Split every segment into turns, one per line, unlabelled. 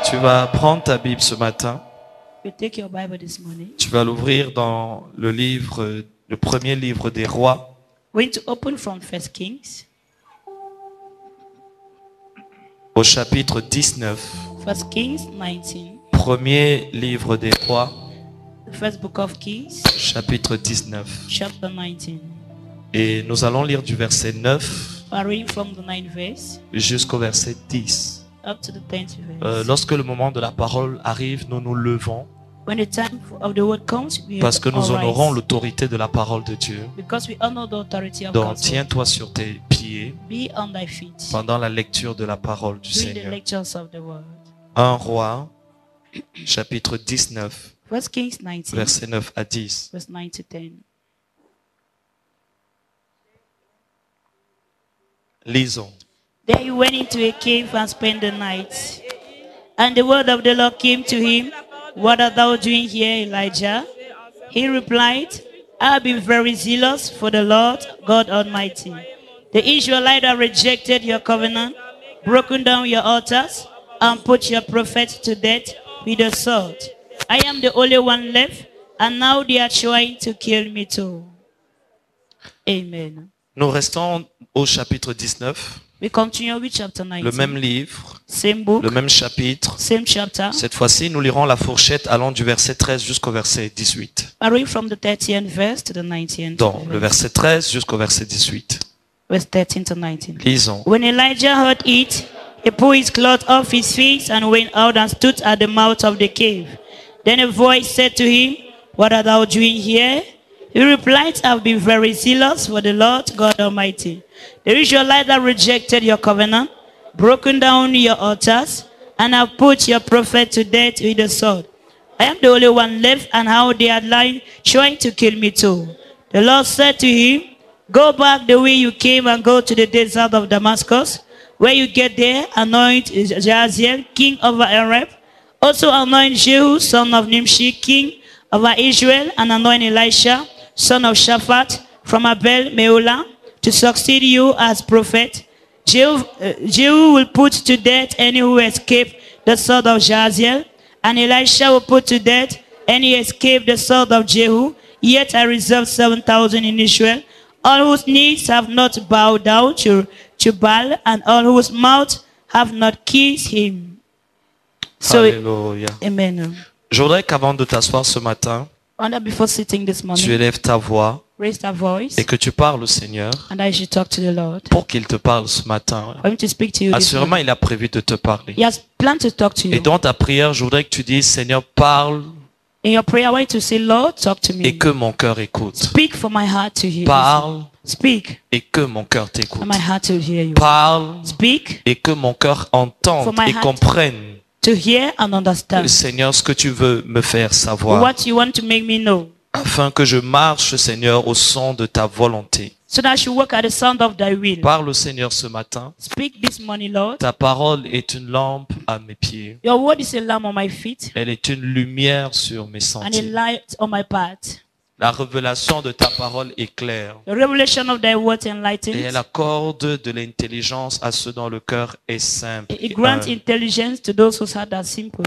Tu vas prendre ta Bible ce matin.
You take your Bible this morning.
Tu vas l'ouvrir dans le premier livre des rois.
We're going to open from 1 Kings.
Au chapitre 19.
1 Kings 19.
Premier livre des rois.
The first book of Kings.
Chapitre 19.
Chapter 19.
Et nous allons lire du verset 9.
We are reading from the 9th verse
jusqu'au verset 10.
up to the 10th verse.
Lorsque le moment de la parole arrive, nous nous levons
When the time of the word comes, we
parce que nous
all
honorons
rise.
l'autorité de la parole de Dieu.
Because we honor the authority of
Donc
God's word.
tiens-toi sur tes pieds
Be on thy feet.
pendant la lecture de la parole du
Read the
Seigneur.
lectures of the word.
1 Roi, chapitre 19,
1 Kings 19,
versets 9 à 10.
verse 9 to 10.
Lisons.
There he went into a cave and spent the night. And the word of the Lord came to him, "What art thou doing here, Elijah?" He replied, "I have been very zealous for the Lord God Almighty. The Israelites have rejected your covenant, broken down your altars, and put your prophets to death with the sword. I am the only one left, and now they are trying to kill me too." Amen.
Nous restons au chapitre 19,
We continue with chapter 19.
le même livre,
Same book,
le même chapitre.
same chapter.
Cette fois-ci, nous lirons la fourchette allant du verset 13 jusqu'au verset 18.
I read from the 30th verse to the 19th
Donc, le
verse.
verset 13 jusqu'au verset 18.
Verse 13 to 19.
Lisons.
When Elijah heard it, he pulled his cloth off his face and went out and stood at the mouth of the cave. Then a voice said to him, "What art thou doing here?" He replied, "I have been very zealous for the Lord God Almighty. The Israelites have rejected your covenant, broken down your altars, and have put your prophet to death with the sword. I am the only one left, and how they are lying, trying to kill me too." The Lord said to him, "Go back the way you came and go to the desert of Damascus. Where you get there, anoint Jahaziel, king over Arab. Also anoint Jehu, son of Nimshi, king over Israel, and anoint Elisha, son of Shaphat, from Abel Meolah, to succeed you as prophet. Jehu will put to death any who escape the sword of Jahaziel, and Elisha will put to death any who escape the sword of Jehu. Yet I reserve 7,000 in Israel, all whose knees have not bowed down to Baal, and all whose mouths have not kissed him." So,
Alléluia.
amen.
Je voudrais qu'avant de t'asseoir ce matin,
Wonder before sitting this
tu
morning,
élèves ta voix
raise our voice,
et que tu parles au Seigneur
and I should talk to the Lord.
pour qu'il te parle ce matin.
For him to speak to you this
Assurément,
morning.
il a prévu de te parler.
He has planned to talk to
Et
you.
dans ta prière, je voudrais que tu dises, Seigneur, parle
In your prayer, I want you to say, "Lord, talk to
et
me.
que mon cœur écoute.
Speak for my heart to hear you.
Parle
Speak
et que mon cœur
for
t'écoute.
my heart to hear you.
Parle
Speak
et que mon cœur entende
For my
et
heart.
comprenne,
to hear and understand
Seigneur, ce que tu veux me faire savoir,
what you want to make me know,
afin que je marche, Seigneur, au son de ta volonté.
so that I should walk at the sound of thy will."
Parle au Seigneur ce matin.
Speak this morning, Lord.
Ta parole est une lampe à mes pieds.
Your word is a lamp on my feet
Elle est une lumière sur mes
and a
sentiers.
light on my path.
La révélation de ta parole est claire.
The revelation of thy word
Et
enlightens.
elle accorde de l'intelligence à ceux dont le cœur est simple.
It
et
grants
humble.
intelligence to those whose heart are simple.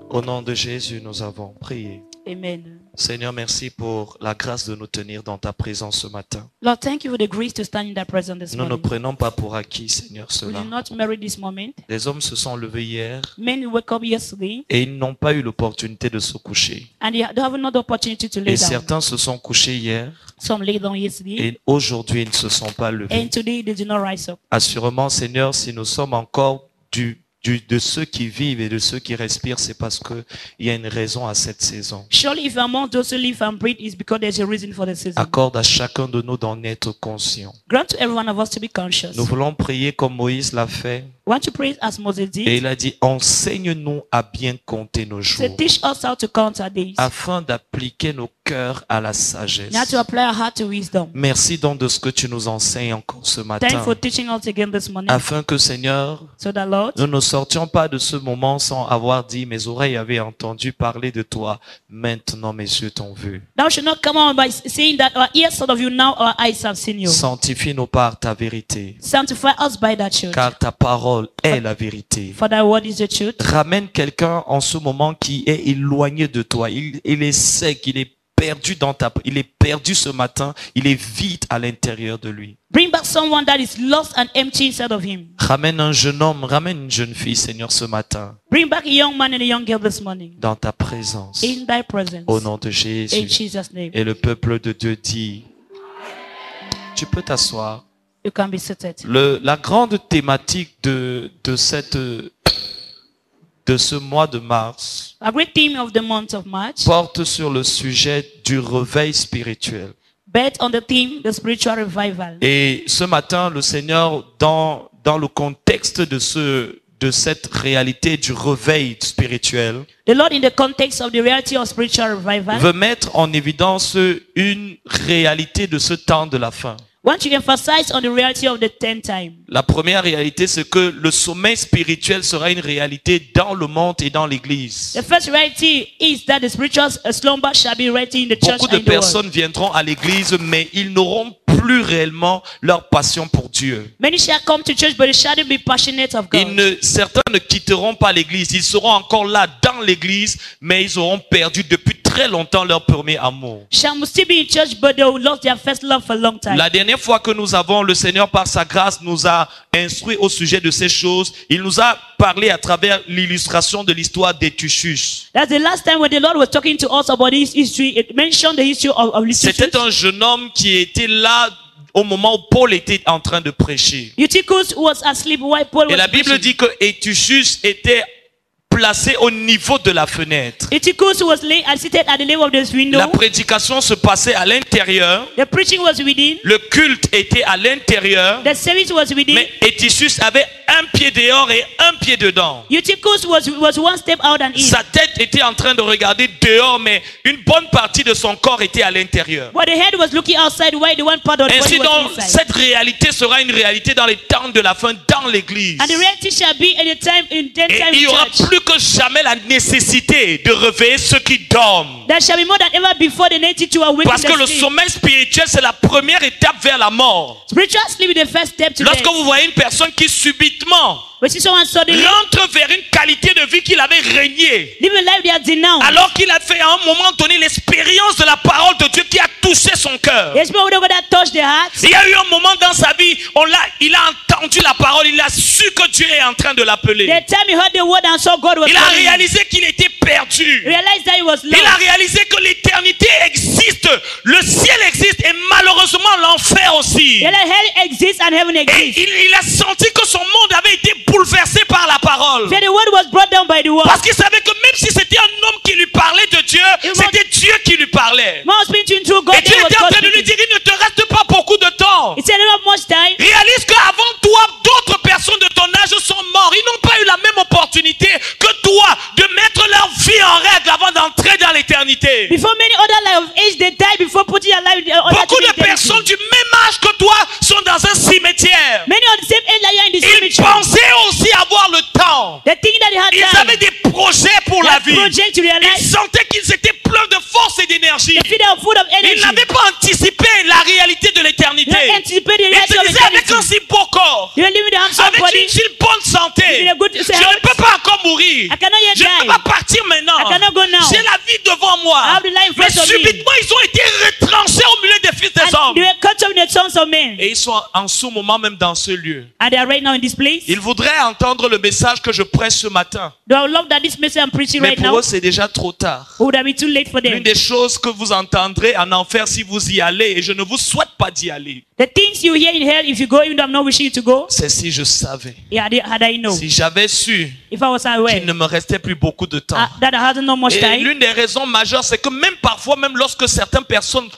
Au nom de Jésus, nous avons prié.
Amen.
Seigneur, merci pour la grâce de nous tenir dans ta présence ce matin.
Lord, thank you for the grace to stand in thy presence this
Nous ne
morning.
prenons pas pour acquis, Seigneur,
We
cela.
do not merit this moment.
Les hommes se sont levés hier
Men woke up yesterday
et ils n'ont pas eu l'opportunité de se coucher.
and they have another opportunity to lay
Et
down.
certains se sont couchés hier
Some lay down yesterday
et aujourd'hui ils ne se sont pas levés.
and today they do not rise up.
Assurément, Seigneur, si nous sommes encore du de ceux qui vivent et de ceux qui respirent, c'est parce que il y a une raison à cette saison.
Surely if among those who live and breathe, it's because there's a reason for the season.
Accorde à chacun de nous d'en être conscient.
Grant to every one of us to be conscious.
Nous voulons prier comme Moïse l'a fait.
We want to pray as Moses
Et
did.
il a dit, enseigne-nous à bien compter nos
So
jours,
teach us how to count our days.
afin d'appliquer nos cœurs à la sagesse.
We have to apply our heart to wisdom.
Merci donc de ce que tu nous enseignes encore ce
Thank you
matin,
for teaching us again this morning.
afin que, Seigneur,
So that, Lord,
nous ne sortions pas de ce moment sans avoir dit, mes oreilles avaient entendu parler de toi, maintenant mes yeux t'ont vu.
thou should not come on by saying that our ears thought of you, now our eyes have seen you.
Sanctifie-nous par ta vérité,
Sanctify us by that truth.
car ta parole est la vérité.
For thy word is the truth.
Ramène quelqu'un en ce moment qui est éloigné de toi. Il est sec, il est perdu il est perdu ce matin, il est vide à l'intérieur de lui.
Bring back someone that is lost and empty inside of him.
Ramène un jeune homme, ramène une jeune fille, Seigneur, ce matin,
Bring back a young man and a young girl this morning.
dans ta présence,
In thy presence.
au nom de
In
Jésus.
Jesus' name.
Et le peuple de Dieu dit, tu peux t'asseoir.
You can be seated.
La grande thématique de ce mois de mars
A great theme of the month of March,
porte sur le sujet du réveil spirituel.
bet on the theme, the spiritual revival.
Et ce matin, le Seigneur, dans le contexte de cette réalité du réveil spirituel,
The Lord, in the context of the reality of spiritual revival,
veut mettre en évidence une réalité de ce temps de la fin.
want to emphasize on the reality of the 10th time.
La première réalité, c'est que le sommeil spirituel sera une réalité dans le monde et dans l'église.
The first reality is that the spiritual slumber shall be reality in the church
Beaucoup de
and the world.
personnes viendront à l'église, mais ils n'auront plus réellement leur passion pour Dieu.
Many shall come to church, but they shall be passionate of God.
Certains ne quitteront pas l'église. Ils seront encore là dans l'église, mais ils auront perdu depuis très longtemps leur premier amour.
Shall still be in church, but they will lost their first love for a long time.
La dernière fois que le Seigneur par sa grâce nous a instruit au sujet de ces choses, il nous a parlé à travers l'illustration de l'histoire d'Étuchus.
That's the last time when the Lord was talking to us about his history. It mentioned the history of
C'était un jeune homme qui était là au moment où Paul était en train de prêcher.
Eutychus was asleep while Paul
Et
was
la Bible
preaching.
dit que Étuchus était placé au niveau de la fenêtre.
Eutychus was laid and seated at the level of this window.
La prédication se passait à l'intérieur.
The preaching was within.
Le culte était à l'intérieur.
The service was within.
Mais Étichus avait un pied dehors et un pied dedans.
Eutychus was one step out and in.
Sa tête était en train de regarder dehors, mais une bonne partie de son corps était à l'intérieur.
But the head was looking outside while the one part of the
Ainsi
body was
donc,
inside.
cette réalité sera une réalité dans les temps de la fin, dans l'église.
And the reality shall be in the time in 10
Et
time
il y aura
church.
plus que jamais la nécessité de réveiller ceux qui dorment.
There shall be more than ever before the need to awaken
Parce que le
the sleep.
sommeil spirituel, c'est la première étape vers la mort.
Spiritual sleep is the first step to
Lorsque
death.
vous voyez une personne qui subitement
We see someone suddenly
rentre vers une qualité de vie qu'il avait régné,
living a life they are denounced.
alors qu'il a fait à un moment donné l'expérience de la parole de Dieu qui a touché son cœur.
Yes, but whatever that touched their hearts.
Il y a eu un moment dans sa vie, il a entendu la parole, il a su que Dieu est en train de l'appeler.
The time he heard the word and saw God was
Il a
calling him.
réalisé qu'il était perdu.
He realized that he was
Il a
lost.
réalisé que l'éternité existe, le ciel existe et malheureusement l'enfer aussi.
Yeah, that hell exists and heaven
Et
exists.
il a senti que son monde avait été bouleversé par la parole.
So the word was brought down by the word.
Parce qu'il savait que même si c'était un homme qui lui parlait de Dieu, c'était Dieu qui lui parlait.
Man was speaking through God.
Et Dieu
Then was
était en
God
train de lui
speaking.
dire, il ne te reste pas beaucoup de temps.
He said, not much time.
Réalise qu'avant toi, d'autres personnes de ton âge sont morts. Ils n'ont pas eu la même opportunité que toi de mettre leur vie en règle avant d'entrer dans l'éternité.
Before many other life of age, they died before putting their life.
Beaucoup de personnes du même âge que toi sont dans un cimetière.
Many of the same age that you are in the
Ils
cemetery.
pensaient aussi avoir le temps.
They think that they had
Ils
time.
avaient des projets pour
They
la
had
vie.
project to
Ils
realize.
sentaient qu'ils étaient pleins de force et d'énergie.
They feed them full of
Ils
energy.
n'avaient pas anticipé la réalité de l'éternité.
They anticipate the
Ils
reality
se
of
disaient avec un
eternity.
si beau corps,
You are living the handsome
avec
body.
une bonne santé,
With a good
je ne peux pas encore mourir.
I cannot yet
Je ne
die.
peux pas partir maintenant.
I cannot go now.
J'ai la vie devant moi.
I have the life in
Mais
front of me.
subitement, ils ont été retranchés au milieu des fils des
And
hommes.
they were cut off the sons of men.
Et ils sont en ce moment même dans ce lieu.
And they are right now in this place.
Ils voudraient entendre le message que je prêche ce matin.
They would love that this message I'm preaching
Mais
right
pour
now
eux, c'est déjà trop tard.
would have been too late for
L'une
them.
des choses que vous entendrez en enfer si vous y allez, et je ne vous souhaite pas d'y aller.
The things you hear in hell, if you go, even though I'm not wishing you to go,
c'est si je savais.
yeah, had I know.
Si j'avais su
If I was aware
qu'il ne me restait plus beaucoup de temps.
that I hadn't no much
Et
time.
l'une des raisons majeures, c'est que même parfois, même lorsque certaines personnes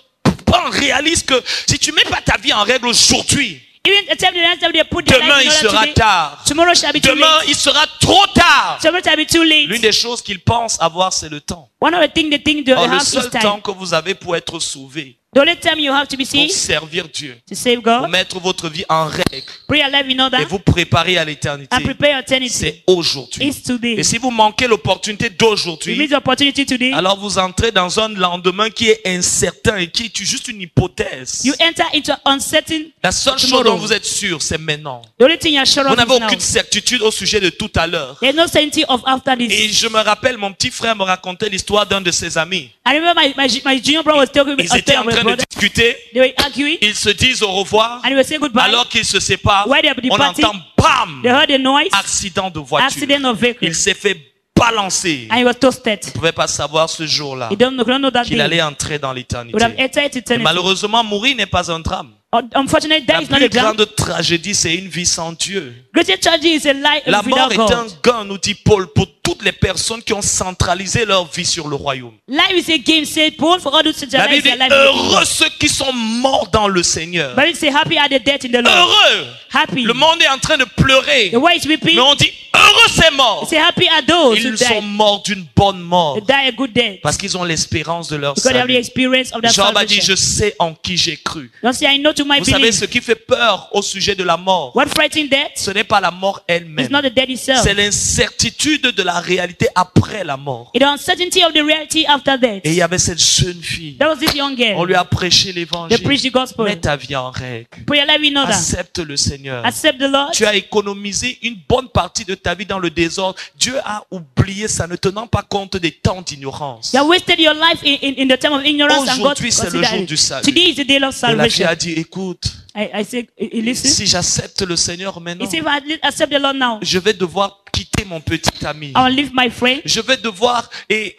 réalisent que si tu mets pas ta vie en règle aujourd'hui,
Even except the next time they put their
demain
life
il
in order
sera
today,
tard.
tomorrow shall be too
Demain
late.
il sera trop tard.
Tomorrow shall be too
L'une
late.
des choses qu'ils pensent avoir, c'est le temps.
One of the things they think they
Or, le
have is
seul temps
time.
que vous avez pour être sauvé,
The only time you have to be
pour
saved,
servir Dieu,
to save
pour
God,
mettre votre vie en règle
pray your life in order,
et vous préparer à l'éternité,
and prepare your eternity.
c'est aujourd'hui.
It's today.
Et si vous manquez l'opportunité
You miss
d'aujourd'hui,
the opportunity today.
alors vous entrez dans un lendemain qui est incertain et qui est juste une hypothèse.
You enter into uncertain.
La seule chose
tomorrow.
dont vous êtes sûr, c'est maintenant.
The only thing you're sure
Vous
of
n'avez
is now.
aucune certitude au sujet de tout à l'heure.
There's no certainty of after
Et
this.
je me rappelle, mon petit frère me racontait l'histoire d'un de ses amis.
I remember my junior brother was talking
Ils étaient en
with my
train de
brother.
discuter,
They were arguing,
ils se disent au revoir.
and he was saying goodbye.
Alors qu'ils se séparent,
While they are
on
departing,
entend BAM!
They heard a noise,
Accident de voiture.
accident of vehicle,
Il s'est fait balancer.
and he was toasted.
Il ne pouvait pas savoir ce jour-là
He don't know that
qu'il
day.
allait entrer dans
He
l'éternité.
would have entered
Et
eternity.
malheureusement, mourir n'est pas un drame.
Unfortunately, that
La
is not
plus
a drama.
grande tragédie, c'est une vie sans Dieu.
Greatest tragedy is a life
La mort
without
est un
God.
gain, nous dit Paul, pour toutes les personnes qui ont centralisé leur vie sur le royaume.
Life is a game, said Paul, for all those who
La
centralize
Bible
their
dit,
life. in the kingdom.
heureux ceux qui sont morts dans le Seigneur.
But it's say happy are the dead in the Lord.
Heureux.
Happy.
Le monde est en train de pleurer.
The way is weeping.
Mais on dit, heureux ces morts.
Say happy are those who
Ils sont
die.
morts d'une bonne mort.
They die a good death.
Parce qu'ils ont l'espérance de leur
Because they have the
salut.
experience of that
Job a dit,
salvation.
je sais en qui j'ai cru.
Don't say I know to my
Vous savez,
belief.
ce qui fait peur au sujet de la mort,
What frightening death
ce n'est pas la mort
is
elle-même.
not the death itself.
C'est l'incertitude de la réalité après la mort.
It's the uncertainty of the reality after death.
Et il y avait cette jeune fille.
That was this young
On
girl.
lui a prêché
They
l'évangile.
preached the gospel.
Mets ta vie en règle.
Put your life in order.
Accepte le Seigneur.
Accept the Lord.
Tu as économisé une bonne partie de ta vie dans le désordre. Dieu a oublié ça, ne tenant pas compte des temps d'ignorance.
You have wasted your life in the time of ignorance, and God
Aujourd'hui, c'est le
considered
jour
it.
du salut.
Today is the day of
Et la fille
salvation.
a dit, écoute,
I say, listen.
si j'accepte le Seigneur maintenant,
He said, if I accept the Lord now,
je vais devoir quitter mon petit ami.
I will leave my friend.
Je vais devoir, et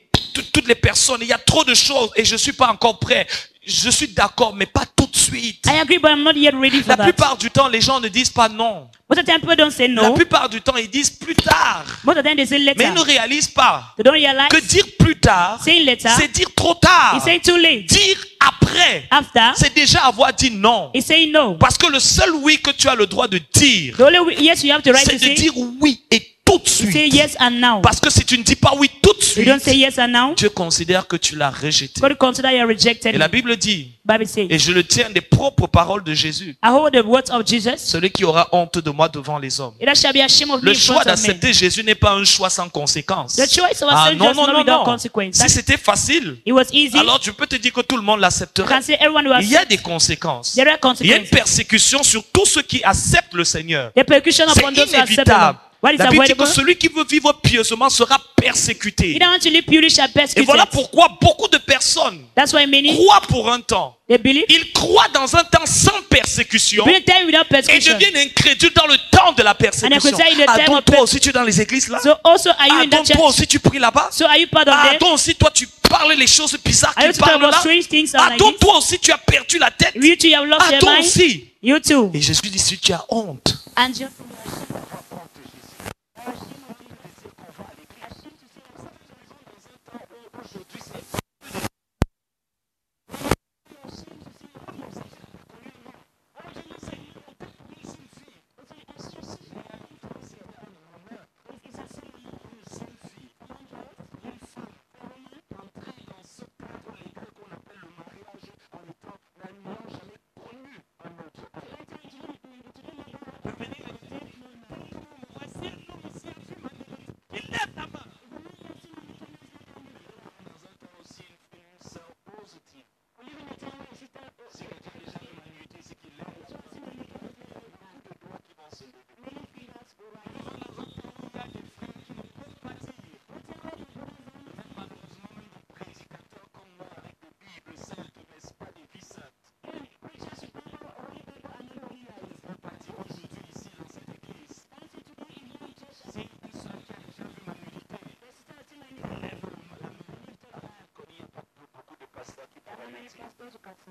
toutes les personnes, il y a trop de choses et je suis pas encore prêt. Je suis d'accord, mais pas tout de suite.
I agree, but I'm not yet ready for
La
that.
plupart du temps, les gens ne disent pas non.
Most of the time, people don't say
La
no.
plupart du temps, ils disent plus tard.
Most of the time, they say
Mais ils ne
later.
réalisent pas
They don't realize
que dire plus tard,
saying later
c'est dire trop tard.
is saying too late.
Dire après,
After
c'est déjà avoir dit non.
is saying no.
Parce que le seul oui que tu as le droit de dire,
The only yes you have the right
c'est
to
de
say
dire oui et tout de
say
suite.
yes and now.
Parce que si tu ne dis pas oui tout de
You don't
suite,
say yes and now.
Dieu considère que tu l'as rejeté.
God consider you rejected.
Et la Bible dit,
Bible says,
et je le tiens des propres paroles de Jésus,
I hold the words of Jesus.
celui qui aura honte de moi devant les hommes.
It shall be ashamed of me
Le
in
choix
front of men.
d'accepter Jésus n'est pas un choix sans conséquence.
The choice of
Ah
accepting
non,
Jesus
non,
not
non,
without
non.
consequence.
Si c'était facile,
It was easy.
alors je peux te dire que tout le monde
You
l'accepterait.
can say everyone will
Il y a
accept.
des conséquences.
There are
Il y a une
consequences.
persécution sur tous ceux qui acceptent le Seigneur.
The persecution
C'est
upon those who accept the Lord.
inévitable.
What is
La Bible dit que
avoidable?
celui qui veut vivre pieusement sera persécuté.
He don't want to live purely shall
Et
persecute.
voilà pourquoi beaucoup de personnes
That's why many
croient pour un temps.
they believe
Ils croient dans un temps sans persécution
during time without
et
persecution.
deviennent incrédules dans le temps de la persécution.
And in the time
Ah, donc
of
toi aussi tu es dans les églises là?
So also are you
Ah,
in that
donc
church?
toi aussi tu pries là-bas?
So are you part of
Ah,
them?
donc aussi toi tu parles les choses bizarres
Are you
qu'ils
talking
parlent
about
là?
strange things
Ah,
like
donc
this?
toi aussi tu as perdu la tête?
You too have lost
Ah,
your
toi
mind.
aussi.
You too.
Et Jésus dit si tu as honte.
And you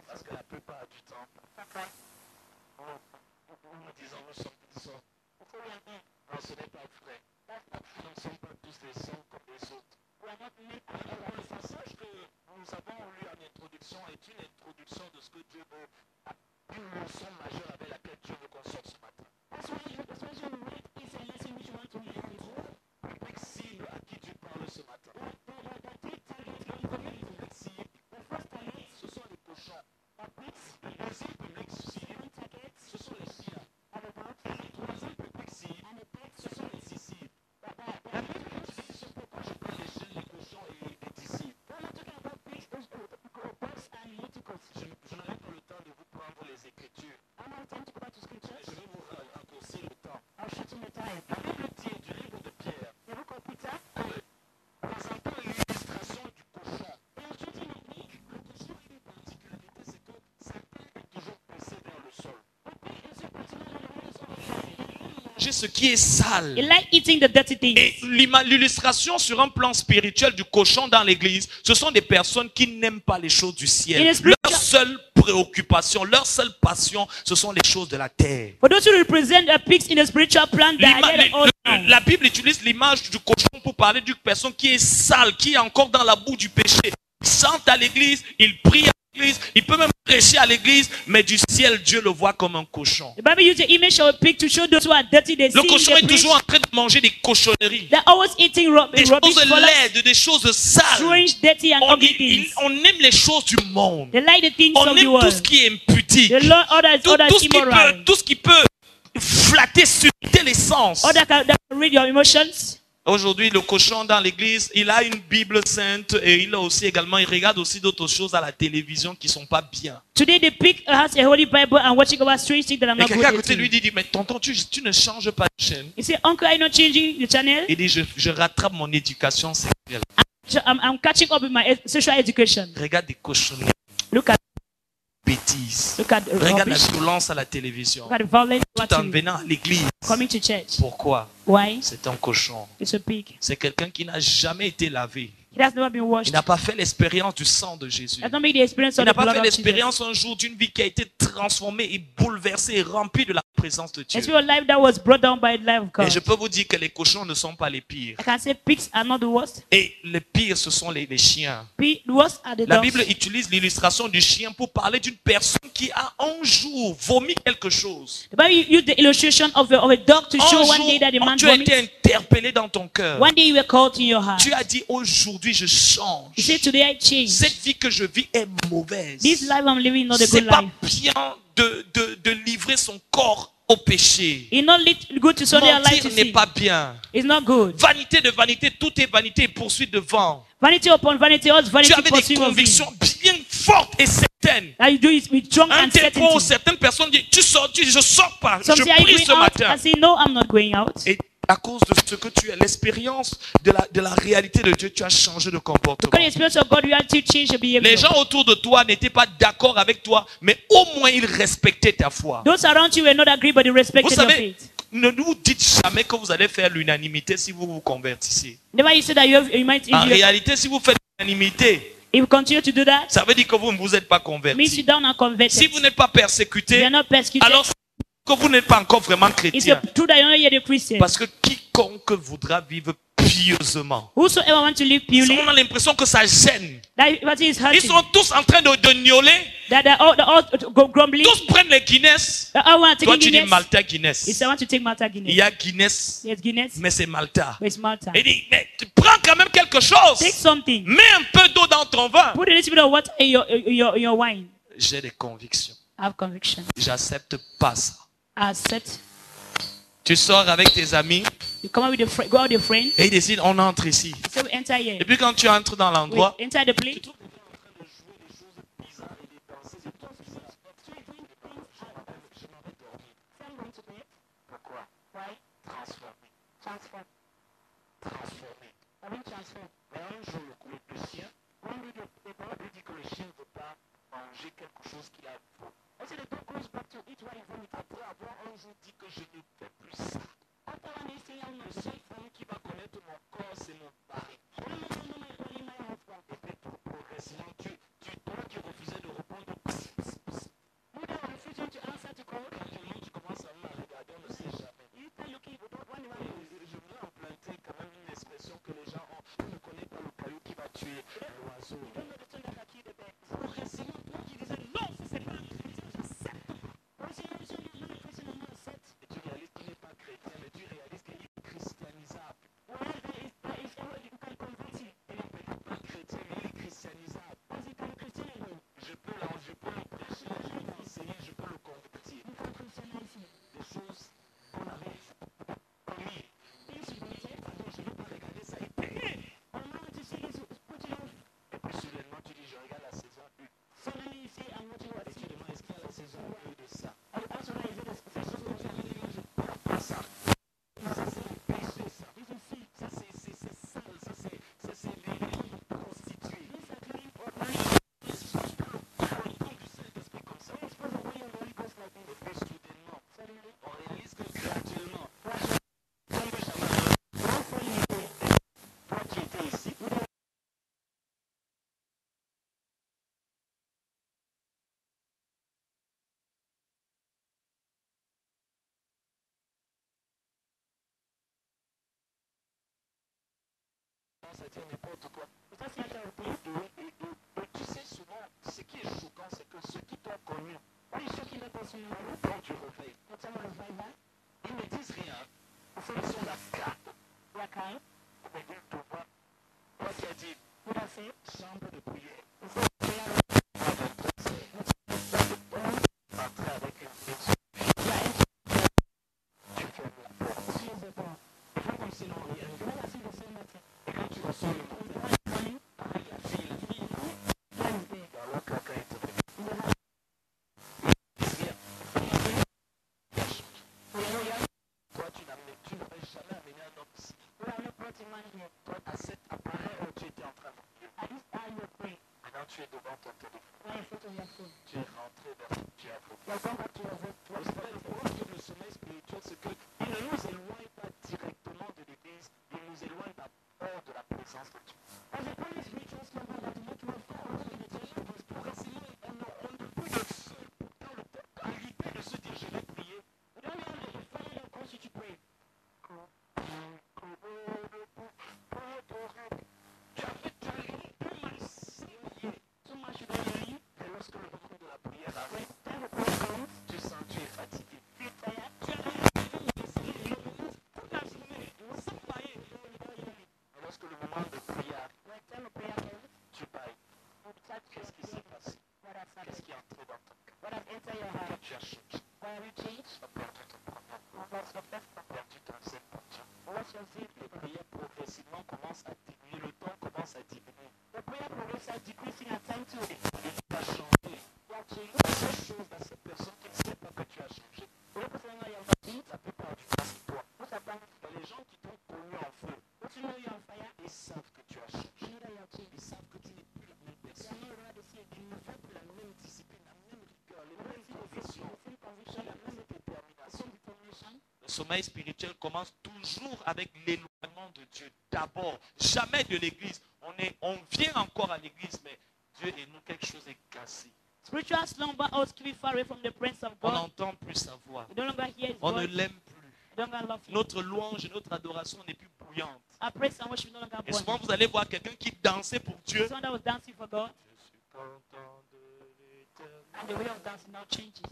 Parce que la plupart du temps, une leçon majeure avec laquelle Dieu veut qu'on sorte ce matin.
That's why your persuasion rate is a lesson which you want to learn before.
Public cible à qui Dieu parle ce matin.
The three targets
Le premier public cible,
the first target,
ce sont les cochons.
the pigs,
Le deuxième public cible,
second target,
ce sont les chiens.
are the dogs,
Et le troisième public cible,
and the pigs,
ce sont les disciples.
the
La Bible utilise ce pourquoi je parle des chiens, les cochons et des disciples.
We're not talking about pigs, those pigs and liticos.
Je n'aurai pas le temps de vous prendre les Écritures.
I don't have time to go back to
Mais
scriptures.
je vais vous raccourcir le temps.
I'll shorten the time.
La Bible dit du livre de Pierre,
The book of Peter,
présentant l'illustration du cochon.
illustrating a pig.
Le cochon a une particularité, c'est que sa tête est toujours poussée vers le sol.
A pig is a particular animal of the
Manger ce qui est sale.
It like eating the dirty things.
Et l'illustration sur un plan spirituel du cochon dans l'église, ce sont des personnes qui n'aiment pas les choses du ciel.
It is spiritual.
Leur seule préoccupation, leur seule passion, ce sont les choses de la terre.
For those who represent the pigs in the spiritual plan, they are there all down.
La Bible utilise l'image du cochon pour parler d'une personne qui est sale, qui est encore dans la boue du péché. Il chante à l'église, il prie à l'église, il peut même prêcher à l'église, mais du ciel, Dieu le voit comme un cochon.
The Bible uses the image of a pig to show those who are dirty. They
Le
see
cochon
the
est toujours en train de manger des cochonneries,
They're always eating
des
rubbish,
choses
for like
laides, des choses sales.
strange, dirty, and ugly things.
On aime les choses du monde.
They like the things
On
of the
aime tout
world.
ce qui est impudique.
The Lord orders others immoral.
Tout ce qui peut flatter, susciter les sens.
Others that can read your emotions.
Aujourd'hui, le cochon dans l'église, il a une Bible sainte et il a aussi également, il regarde aussi d'autres choses à la télévision qui sont pas bien.
Today the pig has a holy Bible and watching about strange things that are
Et
not
quelqu'un à
good.
côté de lui dit, mais tonton, tu ne changes pas de chaîne.
You say, Uncle, I'm not changing the channel.
Il dit, je rattrape mon éducation sexuelle.
I'm catching up with my sexual education.
Regarde des cochonneries,
Look at
bêtises.
rubbish.
Regarde la violence à la télévision.
Look at the violence
Tout en
watching,
venant à l'église.
coming to church.
Pourquoi?
Why?
C'est un cochon.
It's a pig.
C'est quelqu'un qui n'a jamais été lavé.
It has never been
Il
washed.
n'a pas fait l'expérience du sang de Jésus.
It has not made the experience
Il
of
n'a
the
pas
blood
fait
of Jesus.
l'expérience un jour d'une vie qui a été transformée et bouleversée et remplie de la présence de Dieu.
It's your life that was brought down by the life of
Et
God.
je peux vous dire que les cochons ne sont pas les pires.
I can say pigs are not the worst.
Et les pires, ce sont les chiens.
The worst are the
La
dogs.
Bible utilise l'illustration du chien pour parler d'une personne qui a un jour vomi quelque chose.
The Bible used the illustration of a dog to show
Un
one day that the
jour,
man
tu as été
vomits.
interpellé dans ton cœur.
One day you were called in your heart.
Tu as dit, aujourd'hui je change.
You say, today I change.
Cette vie que je vis est mauvaise.
This life I'm living is not a
C'est
good
pas
life.
bien de livrer son corps au péché.
It's not good to surrender your life
Mentir
to
n'est
sin.
pas bien.
It's not good.
Vanité de vanité, tout est vanité et poursuite de vent.
Vanity upon vanity, all vanity
Tu avais des
pursuing of
convictions bien fortes et certaines.
That you do it with strong
Un
and
tel point où
certainty.
certaines personnes disent, tu sors, tu dis, je sors pas,
Some
je
say, are you
prie
going
ce
out?
matin.
I say, no, I'm not going out.
Et à cause de ce que tu as, l'expérience de la réalité de Dieu, tu as changé de comportement.
Because the experience of God, you have to change your behavior.
Les gens autour de toi n'étaient pas d'accord avec toi, mais au moins ils respectaient ta foi.
Those around you were not agree, but they
Vous
respected your
savez,
faith.
ne nous dites jamais que vous allez faire l'unanimité si vous vous convertissez.
Never you say that you might,
En
if
réalité, si vous faites l'unanimité,
you continue to do that,
ça veut dire que vous ne vous êtes pas
means you
converti.
don't are converted.
Si vous n'êtes pas
You
persécuté,
are not persecuted.
alors c'est que vous n'êtes pas encore vraiment
It's
chrétien.
true that you're not yet a Christian.
Parce que quiconque voudra vivre pieusement,
Whosoever want to live purely,
on a l'impression que ça gêne.
that what is
Ils
hurting.
sont tous en train de gnauler.
That they're all grumbling.
Tous prennent les Guinness.
I want to
Toi,
take
tu dis
Guinness.
Malta
Yes,
Guinness.
I want to take Malta
Il
Guinness.
y a Guinness,
Yes, Guinness,
mais c'est Malta.
but it's Malta.
Il dit, mais tu prends quand même quelque chose.
Take something.
Mets un peu d'eau dans ton vin.
Put a little bit of water in your wine.
J'ai des convictions.
Have conviction.
J'accepte pas ça.
Accept.
Tu sors avec tes amis
You come out with go out with a friend.
et ils décident, on entre ici.
So we enter here.
Et puis quand tu entres dans
We
l'endroit,
enter the place.
pourquoi? Transformé.
Transform.
Transformé.
I've been transformed.
Mais un jour, le chien, on lui dit que le chien ne veut pas manger quelque chose qu'il a vomi.
Also the dog goes back to eat what he vomited.
Après avoir un jour dit que je ne fais plus ça.
After one day saying, I'm
Le
not
seul femme qui va connaître mon corps, c'est mon mari.
only my husband.
Et puis progressivement, toi qui refusais de répondre,
You that are refusing to answer to call.
graduellement tu commences à me regarder, on ne sait jamais.
You start looking, you don't want to
Je voudrais implanter quand même une expression que les gens ont. On ne connaît pas le caillou qui va tuer l'oiseau.
don't know the son that can kill the bird.
Progressivement, toi qui disais non, c'est pas
va dire n'importe quoi. Et tu sais souvent, ce qui est choquant, c'est que ceux qui t'ont connu, quand tu réveilles, ils ne disent rien. Ils sont la carte. Mais ils te voient. Toi qui as dit, chambre de prière. Entrer avec une personne. Tu fermes la porte. Tu fais comme si non rien. Et quand tu ressors le matin, la fille, alors quelqu'un est tombé. Toi, tu n'aurais jamais amené un homme ici. Toi, à cet appareil où tu étais en train de prier. Maintenant, tu es devant ton téléphone. Tu es rentré vers Dieu. Vous savez, le problème de le sommeil spirituel, c'est qu'il ne nous éloigne pas directement de l'église, il nous éloigne d'abord de la présence de Dieu. Progressivement, on ne peut que seul. Pourtant, le peuple a l'idée de se dire, je vais prier. Tu as ri plus mal saigné. Et lorsque le moment de la prière arrive, tu sens que tu es fatigué. Tu as ri toute la journée, sans faillir. Et lorsque le moment de prière arrive, tu bailles. Qu'est-ce qui s'est passé? Qu'est-ce qui est entré dans ton cœur? Tu as changé. Tu as perdu ton problème. Tu as perdu ton zèle pour Dieu. Les prières progressivement commencent à diminuer. Le temps commence à diminuer. Et tu as changé. La seule chose dans cette personne qui ne sait pas que tu as changé, la plupart du temps, c'est toi. Et les gens qui t'ont connu en feu, ils savent que tu as changé. Ils savent que tu n'es plus la même personne. Tu ne fais plus la même discipline, la même rigueur, les mêmes convictions, la même détermination.
Le sommeil spirituel commence toujours avec l'éloignement de Dieu. D'abord, jamais de l'église. On vient encore à l'église, mais Dieu et nous, quelque chose est cassé.
Spiritual slumber us keep far away from the presence of
On
God.
n'entend plus sa voix.
We no longer hear His
On ne
voice.
l'aime plus.
We no longer love Him.
Notre louange et notre adoration n'est plus bouillante.
Our praise and worship no longer
Et souvent,
burn.
vous allez voir quelqu'un qui dansait pour Dieu.
Someone that was dancing for God,
Je suis content de l'Éternel.
and the way of dancing now changes.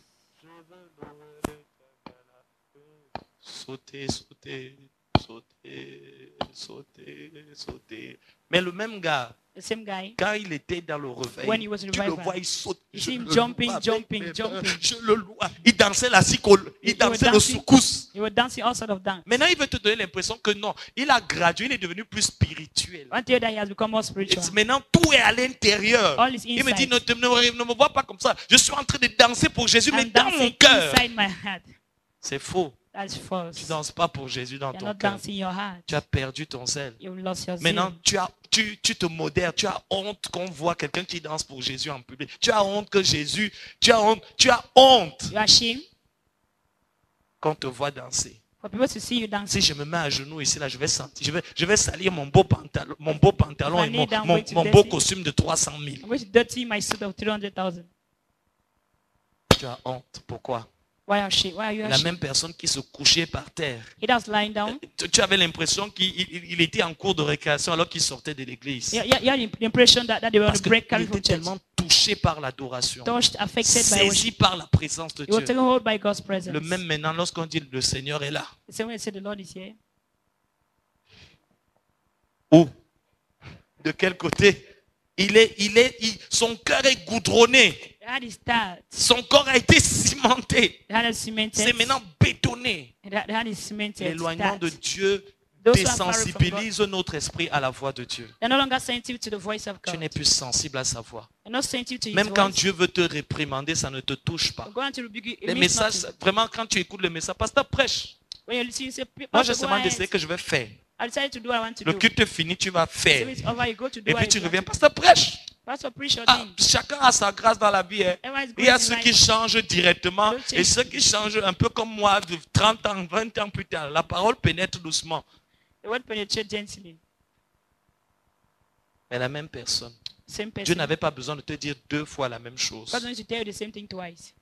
Je veux louer l'Éternel. Sauter, sauter, sauter, sauter, sauter. Mais le même gars,
The same guy,
quand il était dans le réveil,
When he was in
tu le
revival,
vois, il saute.
you
Je
see him
le
jumping,
loue avec
jumping,
mes mains.
jumping.
Je le loue. Il dansait la cicole, il
He was
dansait le
dancing.
soukous.
He was dancing all sorts of dance.
Maintenant, il veut te donner l'impression que non, il a gradué, il est devenu plus spirituel.
One day that he has become more spiritual.
Maintenant, tout est à l'intérieur.
All is
Il me dit,
inside.
ne me vois pas comme ça. Je suis en train de danser pour Jésus, mais
I'm
dans mon
dancing
cœur.
inside my heart.
C'est faux.
That's
Tu
false.
ne danses pas pour Jésus dans
You're
ton
not
cœur.
dancing your heart.
Tu as perdu ton zèle.
You lost your
Maintenant,
zeal.
tu te modères. Tu as honte qu'on voit quelqu'un qui danse pour Jésus en public. Tu as honte que Jésus, tu as honte
You are ashamed
qu'on te voit danser.
for people to see you dancing.
Si je me mets à genoux ici, là, je vais sentir, je vais salir mon beau pantalon
If I
et
kneel down,
mon
wait to
beau
bless
costume de 300 000.
I'm going to dirty my suit of 300,000.
Tu as honte. Pourquoi?
Why are you
La
ashamed?
même personne qui se couchait par terre.
He was lying down.
Tu avais l'impression qu'il était en cours de récréation alors qu'il sortait de l'église.
You had the impression that they were on
Parce
a break
qu'il
coming
était
from church.
tellement touché par l'adoration.
Touched, affected by
Saisi
worship.
par la présence de
He was
Dieu.
taken hold by God's presence.
Le même maintenant, lorsqu'on dit le Seigneur est là.
The same way I said the Lord is here.
Où? De quel côté? Son cœur est goudronné.
The heart is tired.
Son corps a été cimenté.
The heart is cemented.
C'est maintenant bétonné.
The heart is cemented.
L'éloignement de
Tired.
Dieu
Those who are far from God,
désensibilise notre esprit à la voix de Dieu.
they're no longer sensitive to the voice of
Tu
God.
n'es plus sensible à sa voix.
They're not sensitive to His
Même quand
voice.
Dieu veut te réprimander, ça ne te touche pas.
Go on to rebuke you. It
Les
means
messages,
nothing.
vraiment, quand tu écoutes le message, pasteur prêche.
When you listen, you say,
Moi,
Pastor,
je
go
seulement
ahead.
décidé que je vais faire.
I decided to do what I want to
Le
do.
culte est fini, tu vas
So
faire.
it's over, you go to do
Et
what
puis
you
tu
want
reviens,
to do.
pasteur prêche.
Pastor, preach your
Ah,
thing.
chacun a sa grâce dans la vie. Hein.
Everyone's
Il y a
going
ceux
in
qui
life.
changent directement
Don't change.
et ceux qui changent un peu comme moi, de 30 ans, 20 ans plus tard. La parole pénètre doucement.
The word penetrates gently.
Mais la même personne.
Same
Dieu
person.
n'avait pas besoin de te dire 2 fois la même chose.
God wants to tell you the same thing twice.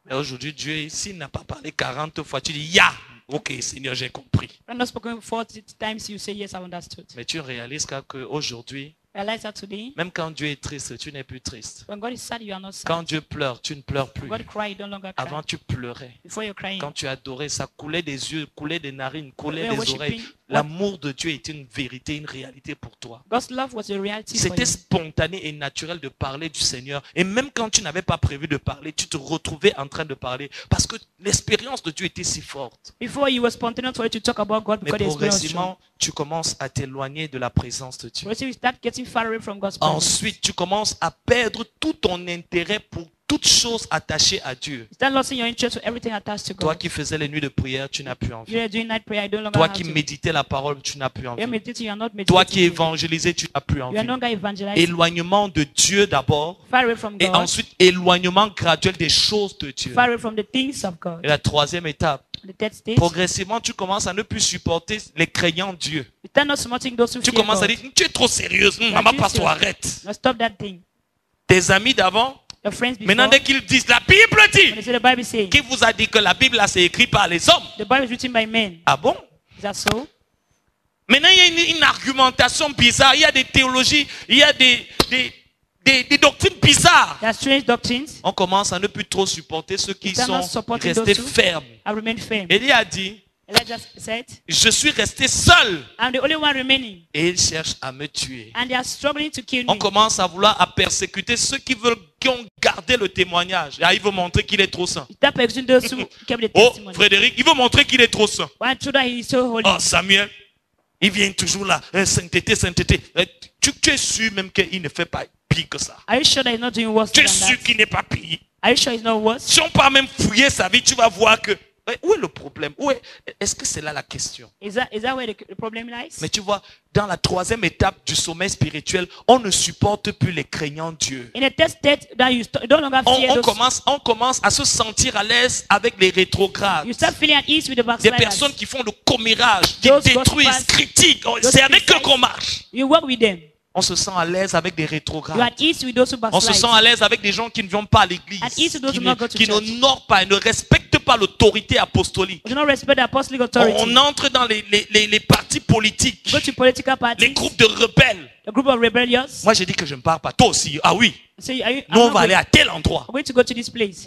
Mais aujourd'hui, Dieu, s'il n'a pas parlé 40 fois, tu dis ya. Ok, Seigneur, j'ai compris.
When not spoken 40 times, you say, yes, I understood.
Mais tu réalises qu'aujourd'hui,
Realize that today,
même quand Dieu est triste, tu n'es plus triste.
when God is sad, you are not sad.
Quand Dieu pleure, tu ne pleures plus.
When God cry, you no longer cry.
Avant, tu pleurais.
Before you're crying,
Quand tu adorais, ça coulait des yeux, coulait des narines, coulait
When
des
worshiping,
oreilles. L'amour de Dieu était une vérité, une réalité pour toi.
God's love was a reality for
C'était
you.
spontané et naturel de parler du Seigneur. Et même quand tu n'avais pas prévu de parler, tu te retrouvais en train de parler. Parce que l'expérience de Dieu était si forte.
Before you were spontaneous for you to talk about God
Mais
because the experience was strong.
progressivement, tu commences à t'éloigner de la présence de Dieu.
Once you start getting far away from God's presence,
Ensuite, tu commences à perdre tout ton intérêt pour toute chose attachée à Dieu.
you start losing your interest for everything attached to
Toi
God.
qui faisais les nuits de prière, tu n'as plus envie.
You are doing night prayer, you don't longer
Toi
have
qui
to.
méditais la parole, tu n'as plus
You're
envie.
meditating, you are not meditating.
Toi qui évangélisais, tu n'as plus
You
envie.
are no longer evangelizing.
Éloignement de Dieu d'abord.
Far away from
Et
God.
ensuite, éloignement graduel des choses de Dieu.
Far away from the things of God.
Et la troisième étape,
The third stage,
progressivement, tu commences à ne plus supporter les craignants Dieu.
you start not supporting those who
Tu
fear
commences à
God.
dire, tu es trop sérieuse. Maman, pas toi, arrête.
Now stop that thing.
Tes amis d'avant,
Your friends before,
maintenant dès qu'ils disent, la Bible
when
dit,
they say the Bible says,
qui vous a dit que la Bible, là, c'est écrit par les hommes?
the Bible is written by men.
Ah bon?
Is that so?
Maintenant, il y a une argumentation bizarre. Il y a des théologies, il y a des doctrines bizarres.
There are strange doctrines.
On commence à ne plus trop supporter ceux qui
You cannot
sont
support
restés
those who-
fermes.
I remain firm.
Élie a dit,
Elijah said,
je suis resté seul.
I'm the only one remaining.
Et ils cherchent à me tuer.
And they are struggling to kill
On
me.
commence à vouloir à persécuter ceux qui ont gardé le témoignage. Ah, il veut montrer qu'il est trop saint.
You start persecuting those who kept the
Oh,
testimony.
Frédéric, il veut montrer qu'il est trop saint.
One true that he is so holy.
Oh, Samuel, il vient toujours là. Sainteté, sainteté. Tu es sûr même qu'il ne fait pas pire que ça.
Are you sure that he's not doing worse
Tu
than
es sûr
that?
qu'il n'est pas pire.
Are you sure he's not worse?
Si on part même fouiller sa vie, tu vas voir que... Où est le problème? Est-ce que c'est là la question?
Is that where the problem lies?
Mais tu vois, dans la troisième étape du sommeil spirituel, on ne supporte plus les craignants Dieu.
In the third state that you don't longer fear
On commence à se sentir à l'aise avec les rétrogrades.
you start feeling at ease with the
Des
backsliders.
personnes qui font le commérage, qui
Those
détruisent,
gossipers,
critiquent.
those
C'est avec eux
criticize.
qu'on marche.
You work with them.
On se sent à l'aise avec des
You are
rétrogrades.
at ease with those who
On se
backslide.
sent à l'aise avec des gens qui ne vont pas à l'église,
At ease with those
qui
who not go to church.
n'honorent pas et ne respectent pas l'autorité apostolique.
You do not respect the apostolic authority.
On entre dans les partis politiques,
Go to political
les
parties,
groupes de rebelles.
the group of rebellious.
Moi, j'ai dit que je ne pars pas. Toi aussi. Ah oui.
Say,
Nous, on va aller à tel endroit.
I'm going to go to this place.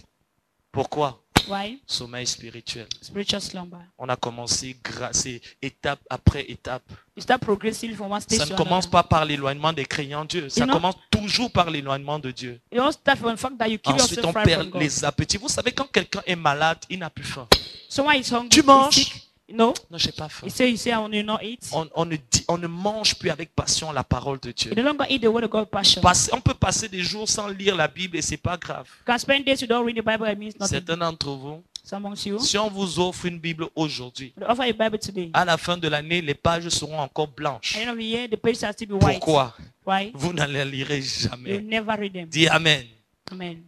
Pourquoi?
Why?
Sommeil spirituel.
Spiritual slumber.
On a commencé c'est étape après étape.
You start progressively from one stage
Ça
to
ne commence
another.
pas par l'éloignement des craignants Dieu. Ça
You know-
commence toujours par l'éloignement de Dieu.
You don't start from the fact that you keep
Ensuite,
yourself
on
far
perd
from God.
les appétits. Vous savez, quand quelqu'un est malade, il n'a plus faim.
Someone is hungry,
Tu
he's
manges?
sick. No.
Non, j'ai pas faim.
You say, I will not eat.
On ne mange plus avec passion la parole de Dieu.
You no longer eat the word of God passion.
On peut passer des jours sans lire la Bible et c'est pas grave.
You can spend days without reading the Bible, it means nothing.
Certains d'entre vous,
Some amongst you.
si on vous offre une Bible aujourd'hui,
We offer a Bible today.
à la fin de l'année, les pages seront encore blanches.
At the end of the year, the pages are still be white.
Pourquoi?
Why?
Vous ne les lirez
You
jamais.
never read them.
Dis Amen.
Amen.